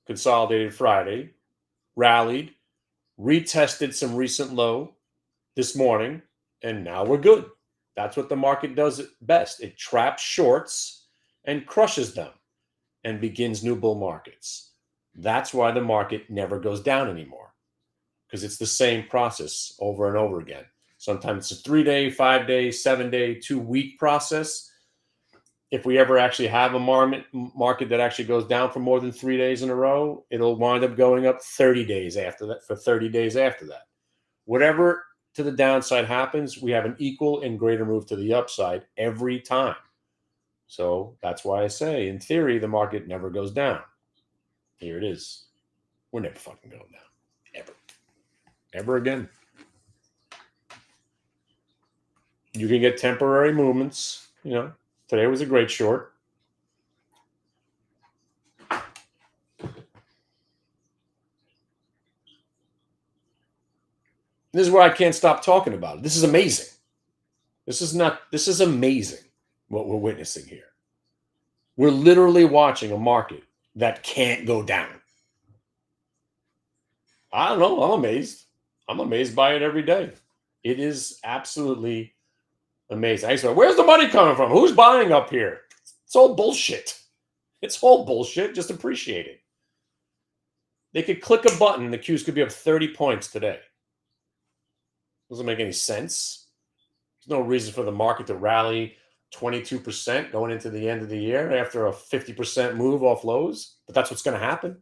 consolidated Friday, rallied, retested some recent low this morning, and now we're good. That's what the market does best. It traps shorts and crushes them and begins new bull markets. That's why the market never goes down anymore, because it's the same process over and over again. Sometimes it's a 3-day, 5-day, 7-day, 2-week process. If we ever actually have a market that actually goes down for more than 3 days in a row, it'll wind up going up 30 days after that, for 30 days after that. Whatever to the downside happens, we have an equal and greater move to the upside every time. So that's why I say, in theory, the market never goes down. Here it is. We're never fucking going down. Ever. Ever again. You can get temporary movements. You know, today was a great short. This is why I can't stop talking about it. This is amazing. This is amazing what we're witnessing here. We're literally watching a market that can't go down. I don't know. I'm amazed. I'm amazed by it every day. It is absolutely amazing. I say, where's the money coming from? Who's buying up here? It's all bullshit. It's all bullshit. Just appreciate it. They could click a button and the Qs could be up 30 points today. Doesn't make any sense. There's no reason for the market to rally 22% going into the end of the year after a 50% move off lows, but that's what's going to happen.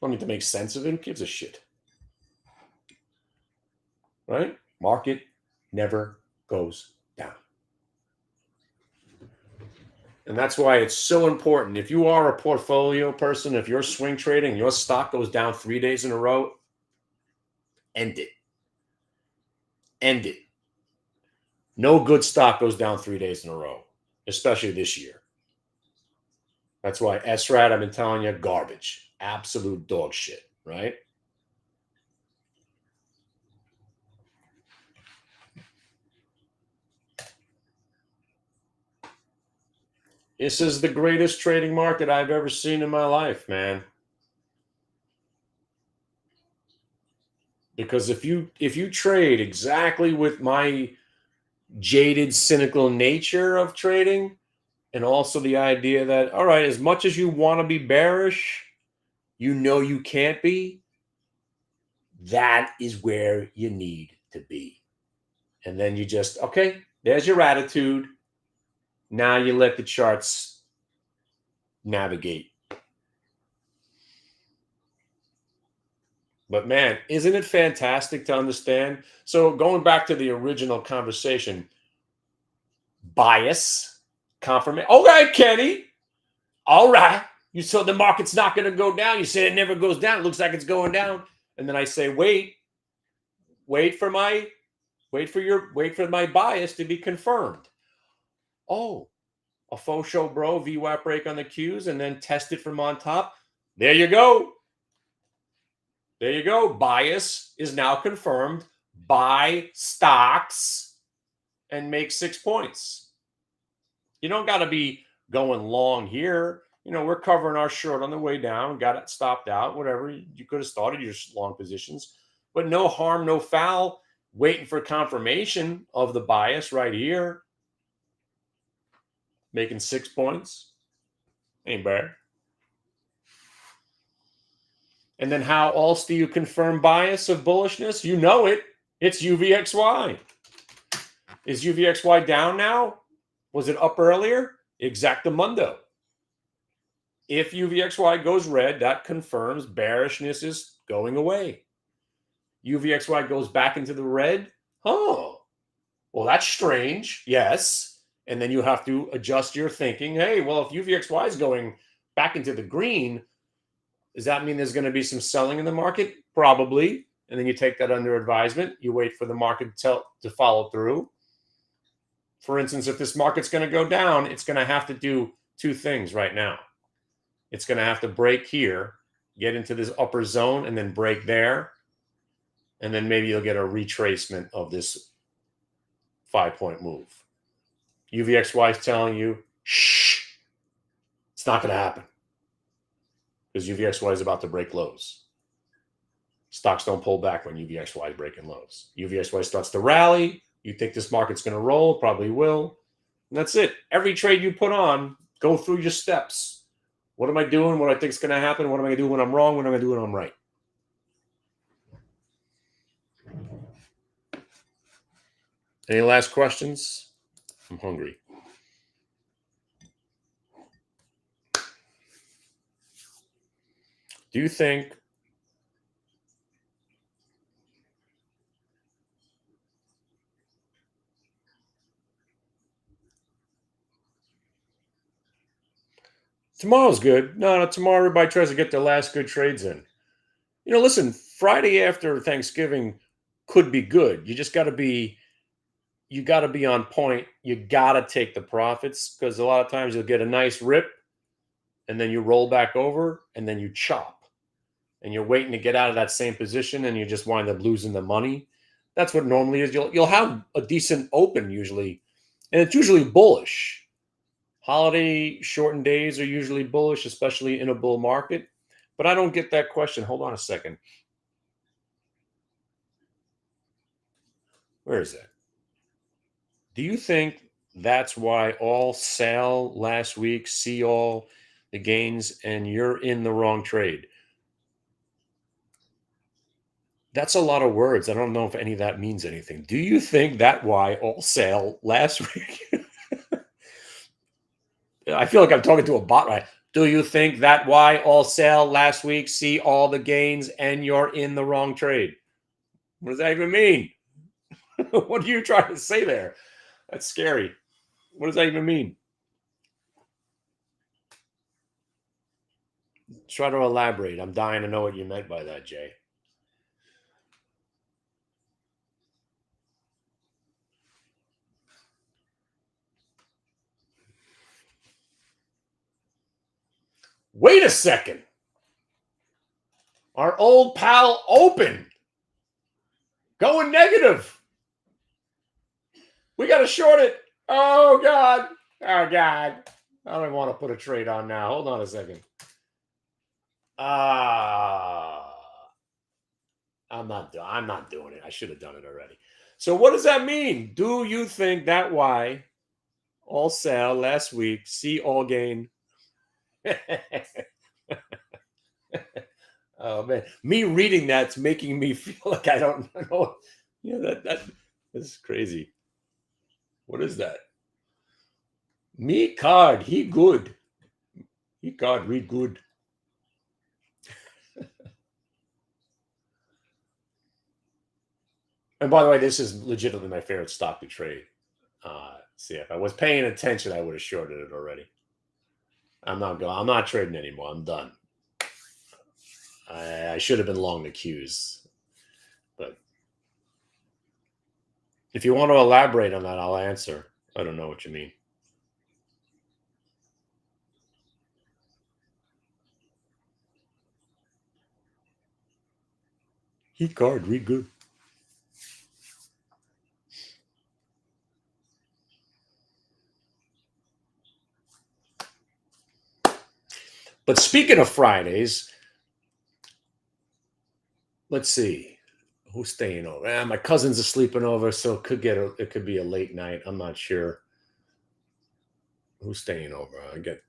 I don't need to make sense of it. Who gives a shit? Right? Market never goes down. And that's why it's so important. If you are a portfolio person, if you're swing trading, your stock goes down 3 days in a row, end it. End it. No good stock goes down 3 days in a row, especially this year. That's why SRAT, I've been telling you, garbage. Absolute dog shit, right? This is the greatest trading market I've ever seen in my life, man. Because if you trade exactly with my jaded, cynical nature of trading, and also the idea that, all right, as much as you want to be bearish, you know you can't be, that is where you need to be. And then you just, okay, there's your attitude. Now you let the charts navigate. But man, isn't it fantastic to understand? So going back to the original conversation, bias, confirmation. Okay, Kenny. All right. You said the market's not going to go down. You said it never goes down. It looks like it's going down. And then I say, wait for my bias to be confirmed. Oh, a faux show, bro, VWAP break on the Qs and then test it from on top. There you go. There you go. Bias is now confirmed. Buy stocks and make 6 points. You don't got to be going long here. we're covering our short on the way down, got it stopped out, whatever. You could have started your long positions, but no harm, no foul. Waiting for confirmation of the bias right here. Making 6 points. Ain't bad. And then how else do you confirm bias of bullishness? You know it. It's UVXY. Is UVXY down now? Was it up earlier? Exactamundo. If UVXY goes red, that confirms bearishness is going away. UVXY goes back into the red. Oh, well, that's strange. Yes. And then you have to adjust your thinking. Hey, well, if UVXY is going back into the green, does that mean there's going to be some selling in the market? Probably. And then you take that under advisement. You wait for the market to follow through. For instance, if this market's going to go down, it's going to have to do two things right now. It's going to have to break here, get into this upper zone, and then break there. And then maybe you'll get a retracement of this 5-point move. UVXY is telling you, shh, it's not going to happen. Because UVXY is about to break lows. Stocks don't pull back when UVXY is breaking lows. UVXY starts to rally. You think this market's going to roll, probably will. And that's it. Every trade you put on, go through your steps. What am I doing? What I think is going to happen? What am I going to do when I'm wrong? What am I going to do when I'm right? Any last questions? I'm hungry. Do you think tomorrow's good? No, tomorrow everybody tries to get their last good trades in. Listen, Friday after Thanksgiving could be good. You just got to be on point. You got to take the profits because a lot of times you'll get a nice rip and then you roll back over and then you chop. And you're waiting to get out of that same position and you just wind up losing the money. That's what normally is. You'll have a decent open usually, and it's usually bullish. Holiday shortened days are usually bullish, especially in a bull market. But I don't get that question. Hold on a second. Where is that? Do you think that's why all sell last week, see all the gains, and you're in the wrong trade? That's a lot of words. I don't know if any of that means anything. Do you think that why all sale last week? I feel like I'm talking to a bot, right? Do you think that why all sale last week, see all the gains, and you're in the wrong trade? What does that even mean? What are you trying to say there? That's scary. What does that even mean? Try to elaborate. I'm dying to know what you meant by that, Jay. Wait a second. Our old pal Open going negative. We got to short it. Oh, God. Oh, God. I don't want to put a trade on now. Hold on a second. I'm not doing it. I should have done it already. So what does that mean? Do you think that why all sell last week, see all gain? Oh man, me reading that's making me feel like I don't know. Yeah, that is crazy. What is that? Me card, he good. He card read good. And by the way, this is legitimately my favorite stock to trade. See, if I was paying attention, I would have shorted it already. I'm not trading anymore. I'm done. I should have been long the Qs. But if you want to elaborate on that, I'll answer. I don't know what you mean. He card read good. But speaking of Fridays, let's see. Who's staying over? My cousins are sleeping over, so it could be a late night. I'm not sure who's staying over. I get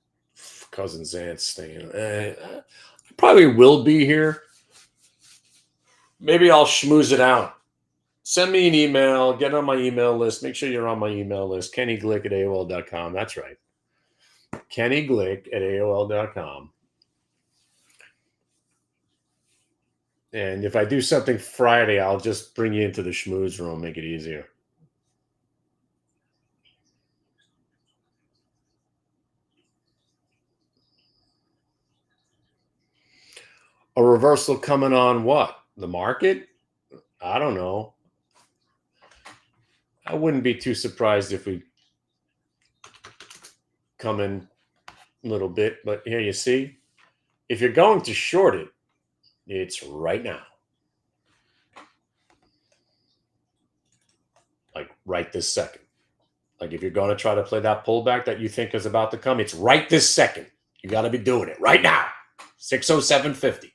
cousins, aunts staying. I probably will be here. Maybe I'll schmooze it out. Send me an email. Get on my email list. Make sure you're on my email list. KennyGlick at AOL.com. That's right. KennyGlick at AOL.com. And if I do something Friday, I'll just bring you into the schmooze room, make it easier. A reversal coming on what? The market? I don't know. I wouldn't be too surprised if we come in a little bit, but here you see, if you're going to short it, it's right now. Like right this second. Like if you're going to try to play that pullback that you think is about to come, it's right this second. You got to be doing it right now. 607.50.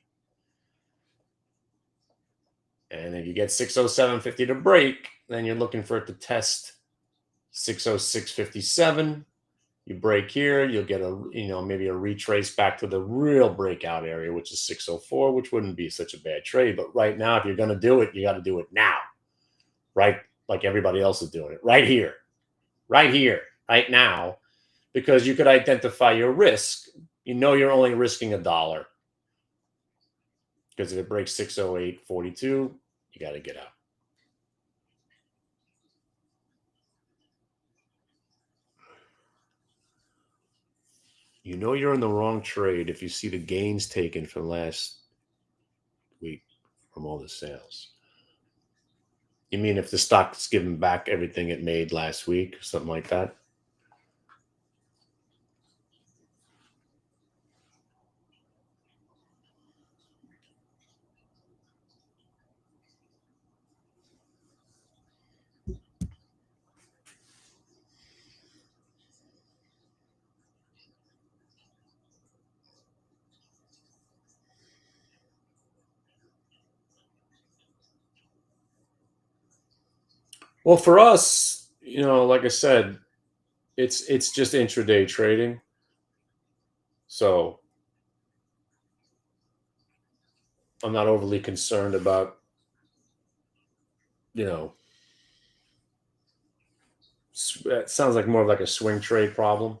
And if you get 607.50 to break, then you're looking for it to test 606.57. You break here, you'll get maybe a retrace back to the real breakout area, which is 604, which wouldn't be such a bad trade. But right now, if you're going to do it, you got to do it now, right? Like everybody else is doing it right here, right now, because you could identify your risk. You know you're only risking $1. Because if it breaks 608.42, you got to get out. You know you're in the wrong trade if you see the gains taken from last week from all the sales. You mean if the stock's given back everything it made last week or something like that? Well, for us, like I said, it's just intraday trading. So I'm not overly concerned about, it sounds like more of like a swing trade problem.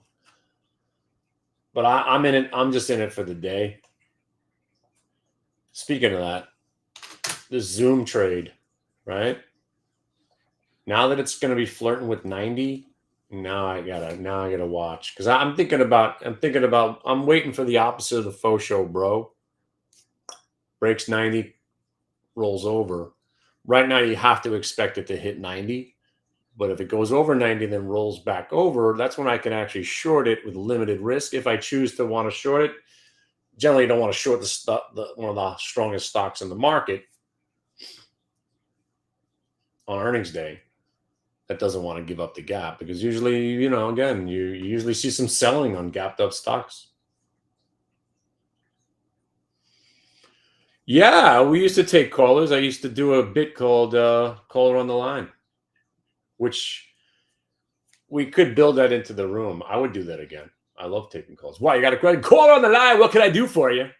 But I'm in it. I'm just in it for the day. Speaking of that, the Zoom trade, right? Now that it's going to be flirting with 90, now I gotta watch because I'm waiting for the opposite of the faux show, bro. Breaks 90, rolls over. Right now, you have to expect it to hit 90. But if it goes over 90, then rolls back over, that's when I can actually short it with limited risk. If I choose to want to short it, generally you don't want to short one of the strongest stocks in the market on earnings day that doesn't want to give up the gap because usually, again, you usually see some selling on gapped up stocks. Yeah, we used to take callers. I used to do a bit called Caller on the Line, which we could build that into the room. I would do that again. I love taking calls. Why? You got a great caller on the line. What can I do for you?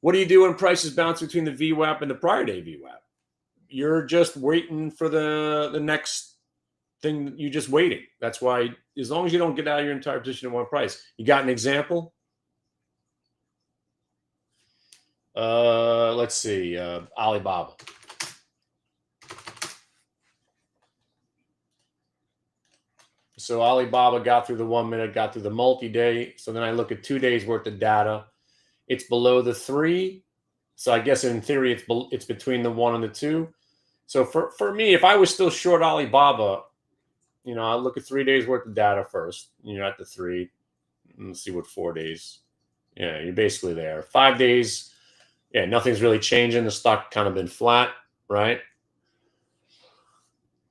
What do you do when prices bounce between the VWAP and the prior day VWAP? You're just waiting for the next thing. You're just waiting. That's why, as long as you don't get out of your entire position at one price. You got an example? Let's see. Alibaba. So Alibaba got through the 1 minute, got through the multi-day. So then I look at 2 days worth of data. It's below the 3. So I guess in theory, it's between the 1 and the 2. So for me, if I was still short Alibaba, I look at 3 days worth of data first. At the 3. Let's see what 4 days. Yeah, you're basically there. 5 days. Yeah, nothing's really changing. The stock kind of been flat, right?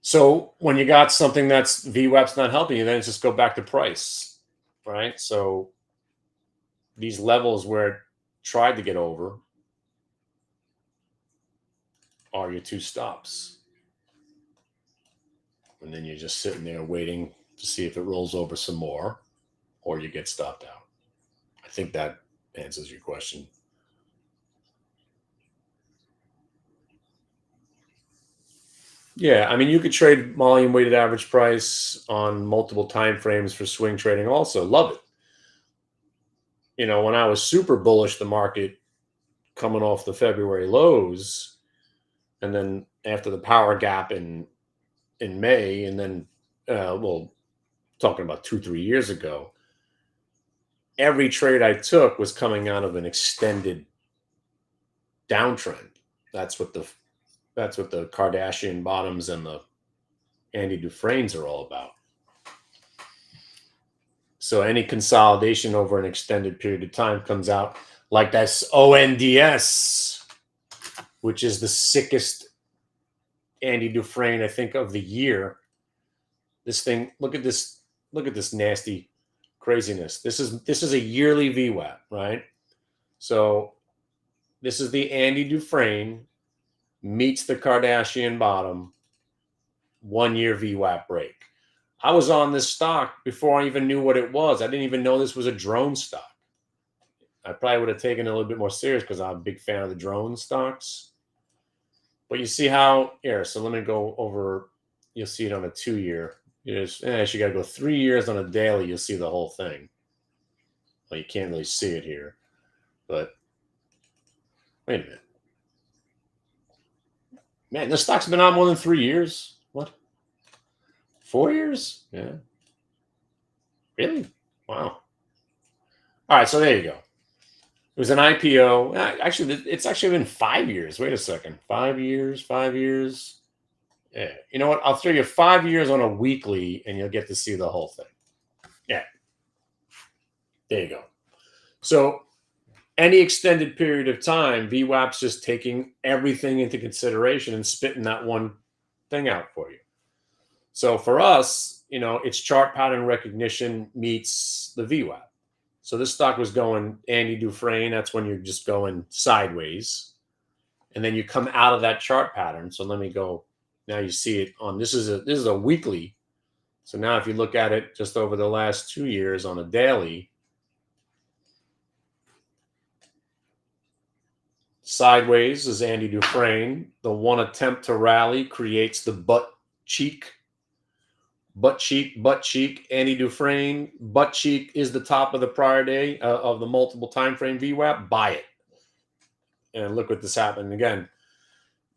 So when you got something that's VWAP's not helping you, then it's just go back to price, right? So these levels where it tried to get over are your two stops. And then you're just sitting there waiting to see if it rolls over some more or you get stopped out. I think that answers your question. Yeah, I mean, you could trade volume weighted average price on multiple time frames for swing trading also. Love it. You know, when I was super bullish the market coming off the February lows, and then after the power gap in May, and then well, talking about 2-3 years ago, every trade I took was coming out of an extended downtrend. That's what the Kardashian bottoms and the Andy Dufresne's are all about. So any consolidation over an extended period of time comes out like that's ONDS, which is the sickest Andy Dufresne, I think, of the year. This thing, look at this nasty craziness. This is a yearly VWAP, right? So this is the Andy Dufresne meets the Kardashian bottom 1 year VWAP break. I was on this stock before I even knew what it was. I didn't even know this was a drone stock. I probably would have taken it a little bit more serious because I'm a big fan of the drone stocks. But you see how here, so let me go over, you'll see it on a 2 year. You actually got to go 3 years on a daily, you'll see the whole thing. Well, you can't really see it here, but wait a minute. Man, this stock's been on more than 3 years. What? 4 years? Yeah. Really? Wow. All right, so there you go. It was an IPO. Actually, it's actually been 5 years. Wait a second. 5 years, 5 years. Yeah. You know what? I'll throw you 5 years on a weekly and you'll get to see the whole thing. Yeah. There you go. So any extended period of time, VWAP's just taking everything into consideration and spitting that one thing out for you. So for us, you know, it's chart pattern recognition meets the VWAP. So this stock was going Andy Dufresne. That's when you're just going sideways. And then you come out of that chart pattern. So let me go. Now you see it on, this is a weekly. So now if you look at it just over the last 2 years on a daily, sideways is Andy Dufresne. The one attempt to rally creates the butt cheek, Andy Dufresne. Butt cheek is the top of the prior day of the multiple time frame VWAP. Buy it. And look what this happened again.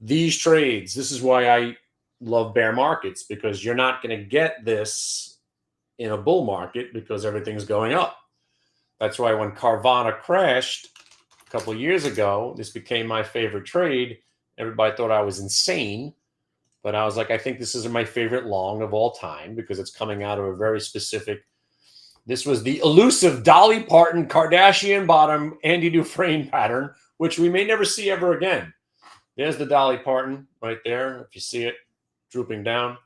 These trades, this is why I love bear markets, because you're not going to get this in a bull market because everything's going up. That's why when Carvana crashed a couple of years ago, this became my favorite trade. Everybody thought I was insane, but I was like, I think this is my favorite long of all time because it's coming out of a very specific. This was the elusive Dolly Parton Kardashian bottom Andy Dufresne pattern, which we may never see ever again. There's the Dolly Parton right there, if you see it drooping down.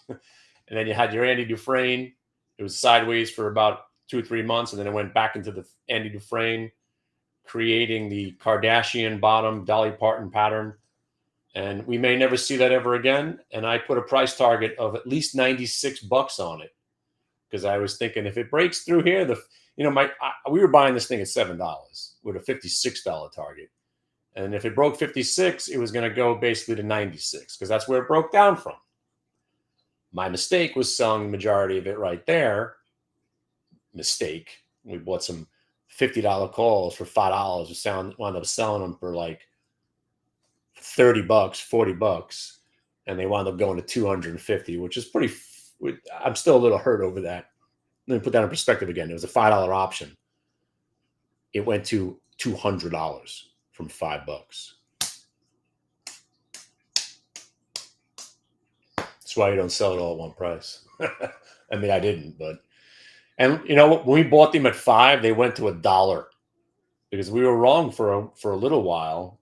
And then you had your Andy Dufresne. It was sideways for about 2 or 3 months, and then it went back into the Andy Dufresne, creating the Kardashian bottom Dolly Parton pattern. And we may never see that ever again. And I put a price target of at least $96 on it because I was thinking if it breaks through here, we were buying this thing at $7 with a $56 target. And if it broke 56, it was going to go basically to 96 because that's where it broke down from. My mistake was selling the majority of it right there. Mistake. We bought some $50 calls for $5. We wound up selling them for like $30, $40, and they wound up going to 250, which is pretty. I'm still a little hurt over that. Let me put that in perspective again. It was a $5 option. It went to $200 from $5. That's why you don't sell it all at one price. I mean, I didn't, but and you know what? When we bought them at $5, they went to $1 because we were wrong for a little while.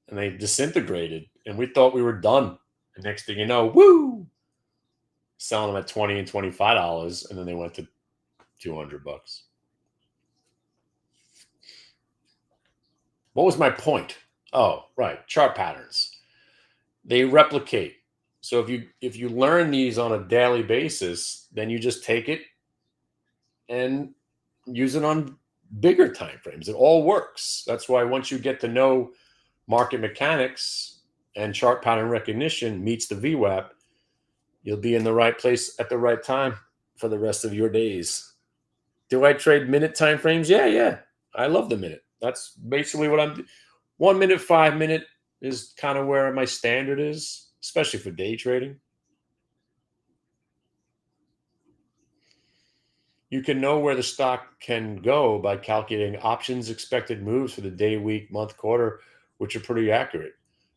And they disintegrated, and we thought we were done. And next thing you know, woo, selling them at $20 and $25, and then they went to $200. What was my point? Oh, right. Chart patterns. They replicate. So if you learn these on a daily basis, then you just take it and use it on bigger time frames. It all works. That's why once you get to know market mechanics and chart pattern recognition meets the VWAP, you'll be in the right place at the right time for the rest of your days. Do I trade minute time frames? Yeah. I love the minute. That's basically what I'm 1 minute, 5 minute is kind of where my standard is, especially for day trading. You can know where the stock can go by calculating options expected moves for the day, week, month, quarter, which are pretty accurate.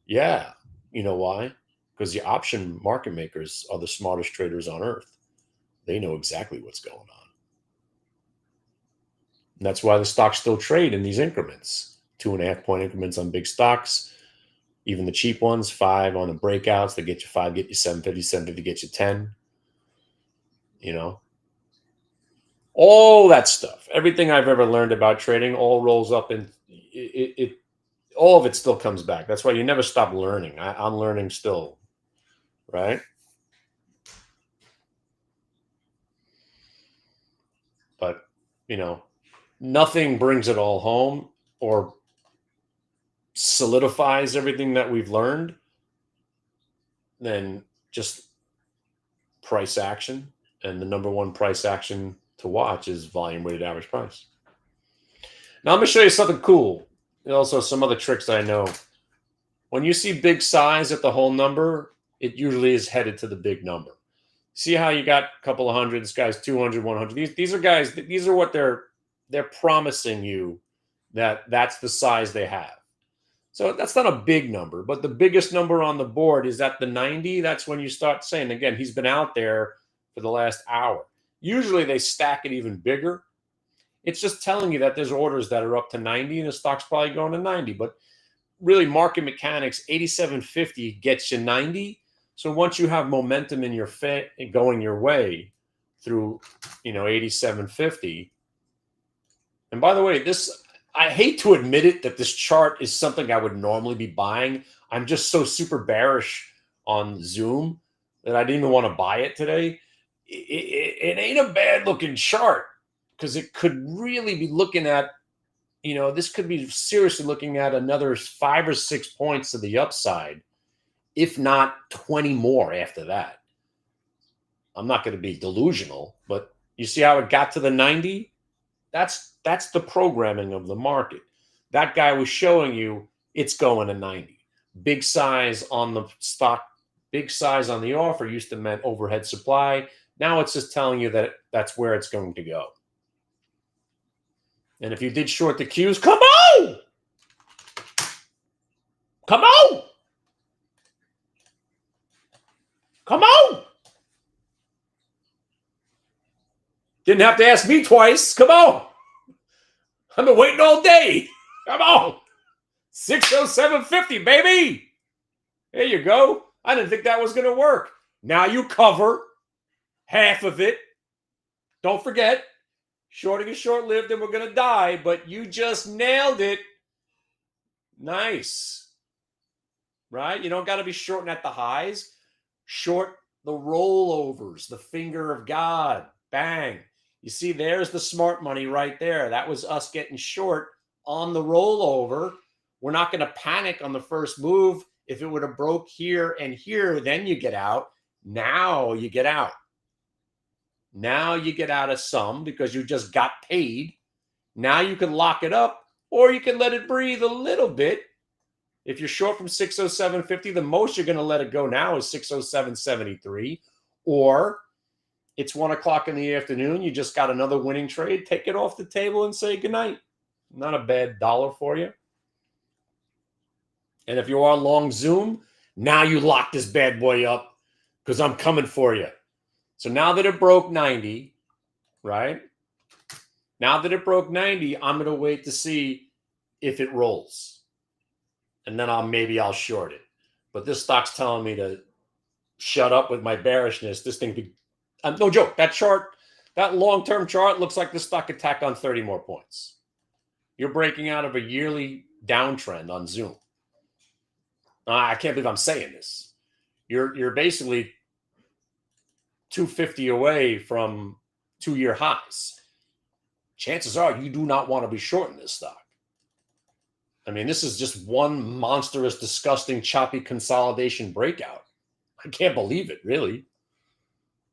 Yeah. You know why? Because the option market makers are the smartest traders on earth. They know exactly what's going on. And that's why the stocks still trade in these increments, 2.5 point increments on big stocks, even the cheap ones, 5 on the breakouts that get you 5, get you 750, 750 get you 10. You know, all that stuff, everything I've ever learned about trading all rolls up in it all of it still comes back. That's why you never stop learning. I'm learning still, right? But, nothing brings it all home or solidifies everything that we've learned than just price action. And the number one price action to watch is volume weighted average price. Now I'm going to show you something cool. And also some other tricks I know. When you see big size at the whole number, it usually is headed to the big number. See how you got a couple of hundred, this guy's 200, 100. These are guys, these are what they're promising you that's the size they have. So that's not a big number, but the biggest number on the board is at the 90. That's when you start saying, again, he's been out there for the last hour. Usually they stack it even bigger. It's just telling you that there's orders that are up to 90 and the stock's probably going to 90. But really, market mechanics, 87.50 gets you 90. So once you have momentum in your going your way through, 87.50. And by the way, I hate to admit it that this chart is something I would normally be buying. I'm just so super bearish on Zoom that I didn't even want to buy it today. It ain't a bad looking chart because it could really be looking at, this could be seriously looking at another 5 or 6 points to the upside, if not 20 more after that. I'm not going to be delusional, but you see how it got to the 90? That's the programming of the market. That guy was showing you it's going to 90. Big size on the stock, big size on the offer used to mean overhead supply. Now it's just telling you that that's where it's going to go. And if you did short the Qs, come on! Come on! Come on! Didn't have to ask me twice. Come on! I've been waiting all day. Come on. 607.50, baby. There you go. I didn't think that was going to work. Now you cover half of it. Don't forget, shorting is short-lived and we're going to die, but you just nailed it. Nice. Right? You don't got to be shorting at the highs. Short the rollovers, the finger of God. Bang. You see, there's the smart money right there. That was us getting short on the rollover. We're not going to panic on the first move. If it would have broke here and here, then you get out. Now you get out. Now you get out of some because you just got paid. Now you can lock it up or you can let it breathe a little bit. If you're short from 607.50, the most you're going to let it go now is 607.73. Or it's 1 o'clock in the afternoon. You just got another winning trade. Take it off the table and say goodnight. Not a bad dollar for you. And if you are long Zoom, now you lock this bad boy up because I'm coming for you. So now that it broke 90, right? Now that it broke 90, I'm going to wait to see if it rolls. And then maybe I'll short it. But this stock's telling me to shut up with my bearishness. This thing no joke. That chart, that long-term chart looks like the stock could tack on 30 more points. You're breaking out of a yearly downtrend on Zoom. I can't believe I'm saying this. You're basically 250 away from 2-year highs. Chances are you do not want to be shorting this stock. I mean, this is just one monstrous, disgusting, choppy consolidation breakout. I can't believe it, really.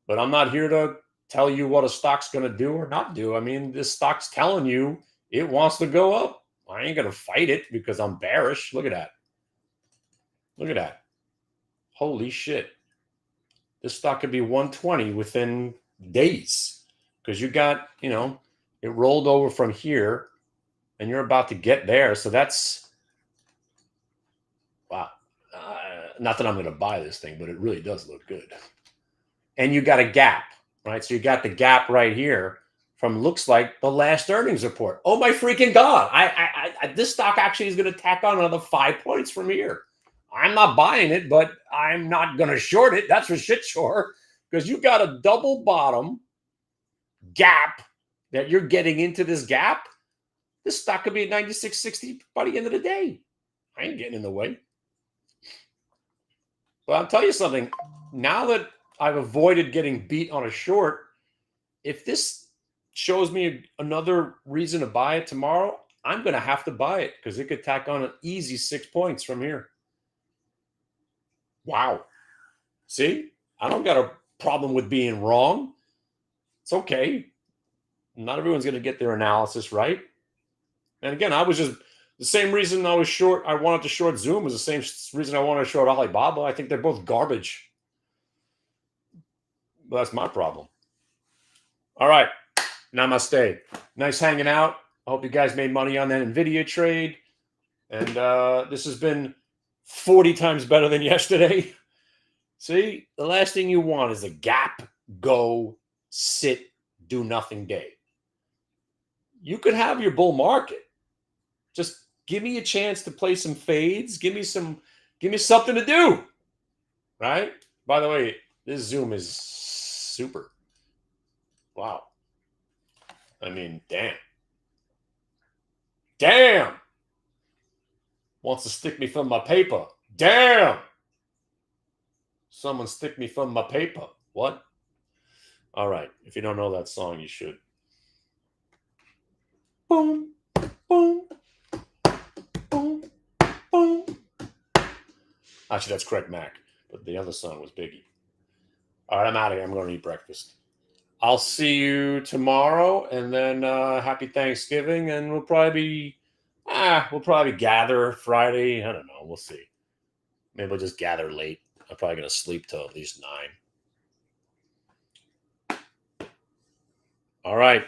But I'm not here to tell you what a stock's going to do or not do. I mean, this stock's telling you it wants to go up. I ain't going to fight it because I'm bearish. Look at that. Look at that. Holy shit. This stock could be 120 within days because you got, you know, it rolled over from here and you're about to get there. So that's, wow. Not that I'm going to buy this thing, but it really does look good. And you got a gap, right? So you got the gap right here from looks like the last earnings report. Oh my freaking God. This stock actually is going to tack on another 5 points from here. I'm not buying it, but I'm not going to short it. That's for shit sure. Because you got a double bottom gap that you're getting into this gap. This stock could be at 96.60 by the end of the day. I ain't getting in the way. But I'll tell you something. Now that I've avoided getting beat on a short, if this shows me another reason to buy it tomorrow, I'm going to have to buy it because it could tack on an easy 6 points from here. Wow. See, I don't got a problem with being wrong. It's okay. Not everyone's going to get their analysis right. And again, I was just the same reason I was short. I wanted to short Zoom was the same reason I wanted to short Alibaba. I think they're both garbage. But that's my problem. All right. Namaste. Nice hanging out. I hope you guys made money on that NVIDIA trade. And this has been 40 times better than yesterday. See, the last thing you want is a gap, go, sit, do nothing day. You could have your bull market. Just give me a chance to play some fades. Give me something to do. Right? By the way, this Zoom is super. Wow. I mean, damn. Damn. Wants to stick me from my paper. Damn. Someone stick me from my paper. What? All right. If you don't know that song, you should. Boom, boom, boom, boom. Actually, that's Craig Mack. But the other song was Biggie. All right, I'm out of here. I'm going to eat breakfast. I'll see you tomorrow, and then happy Thanksgiving, and we'll probably gather Friday. I don't know. We'll see. Maybe we'll just gather late. I'm probably going to sleep till at least 9. All right.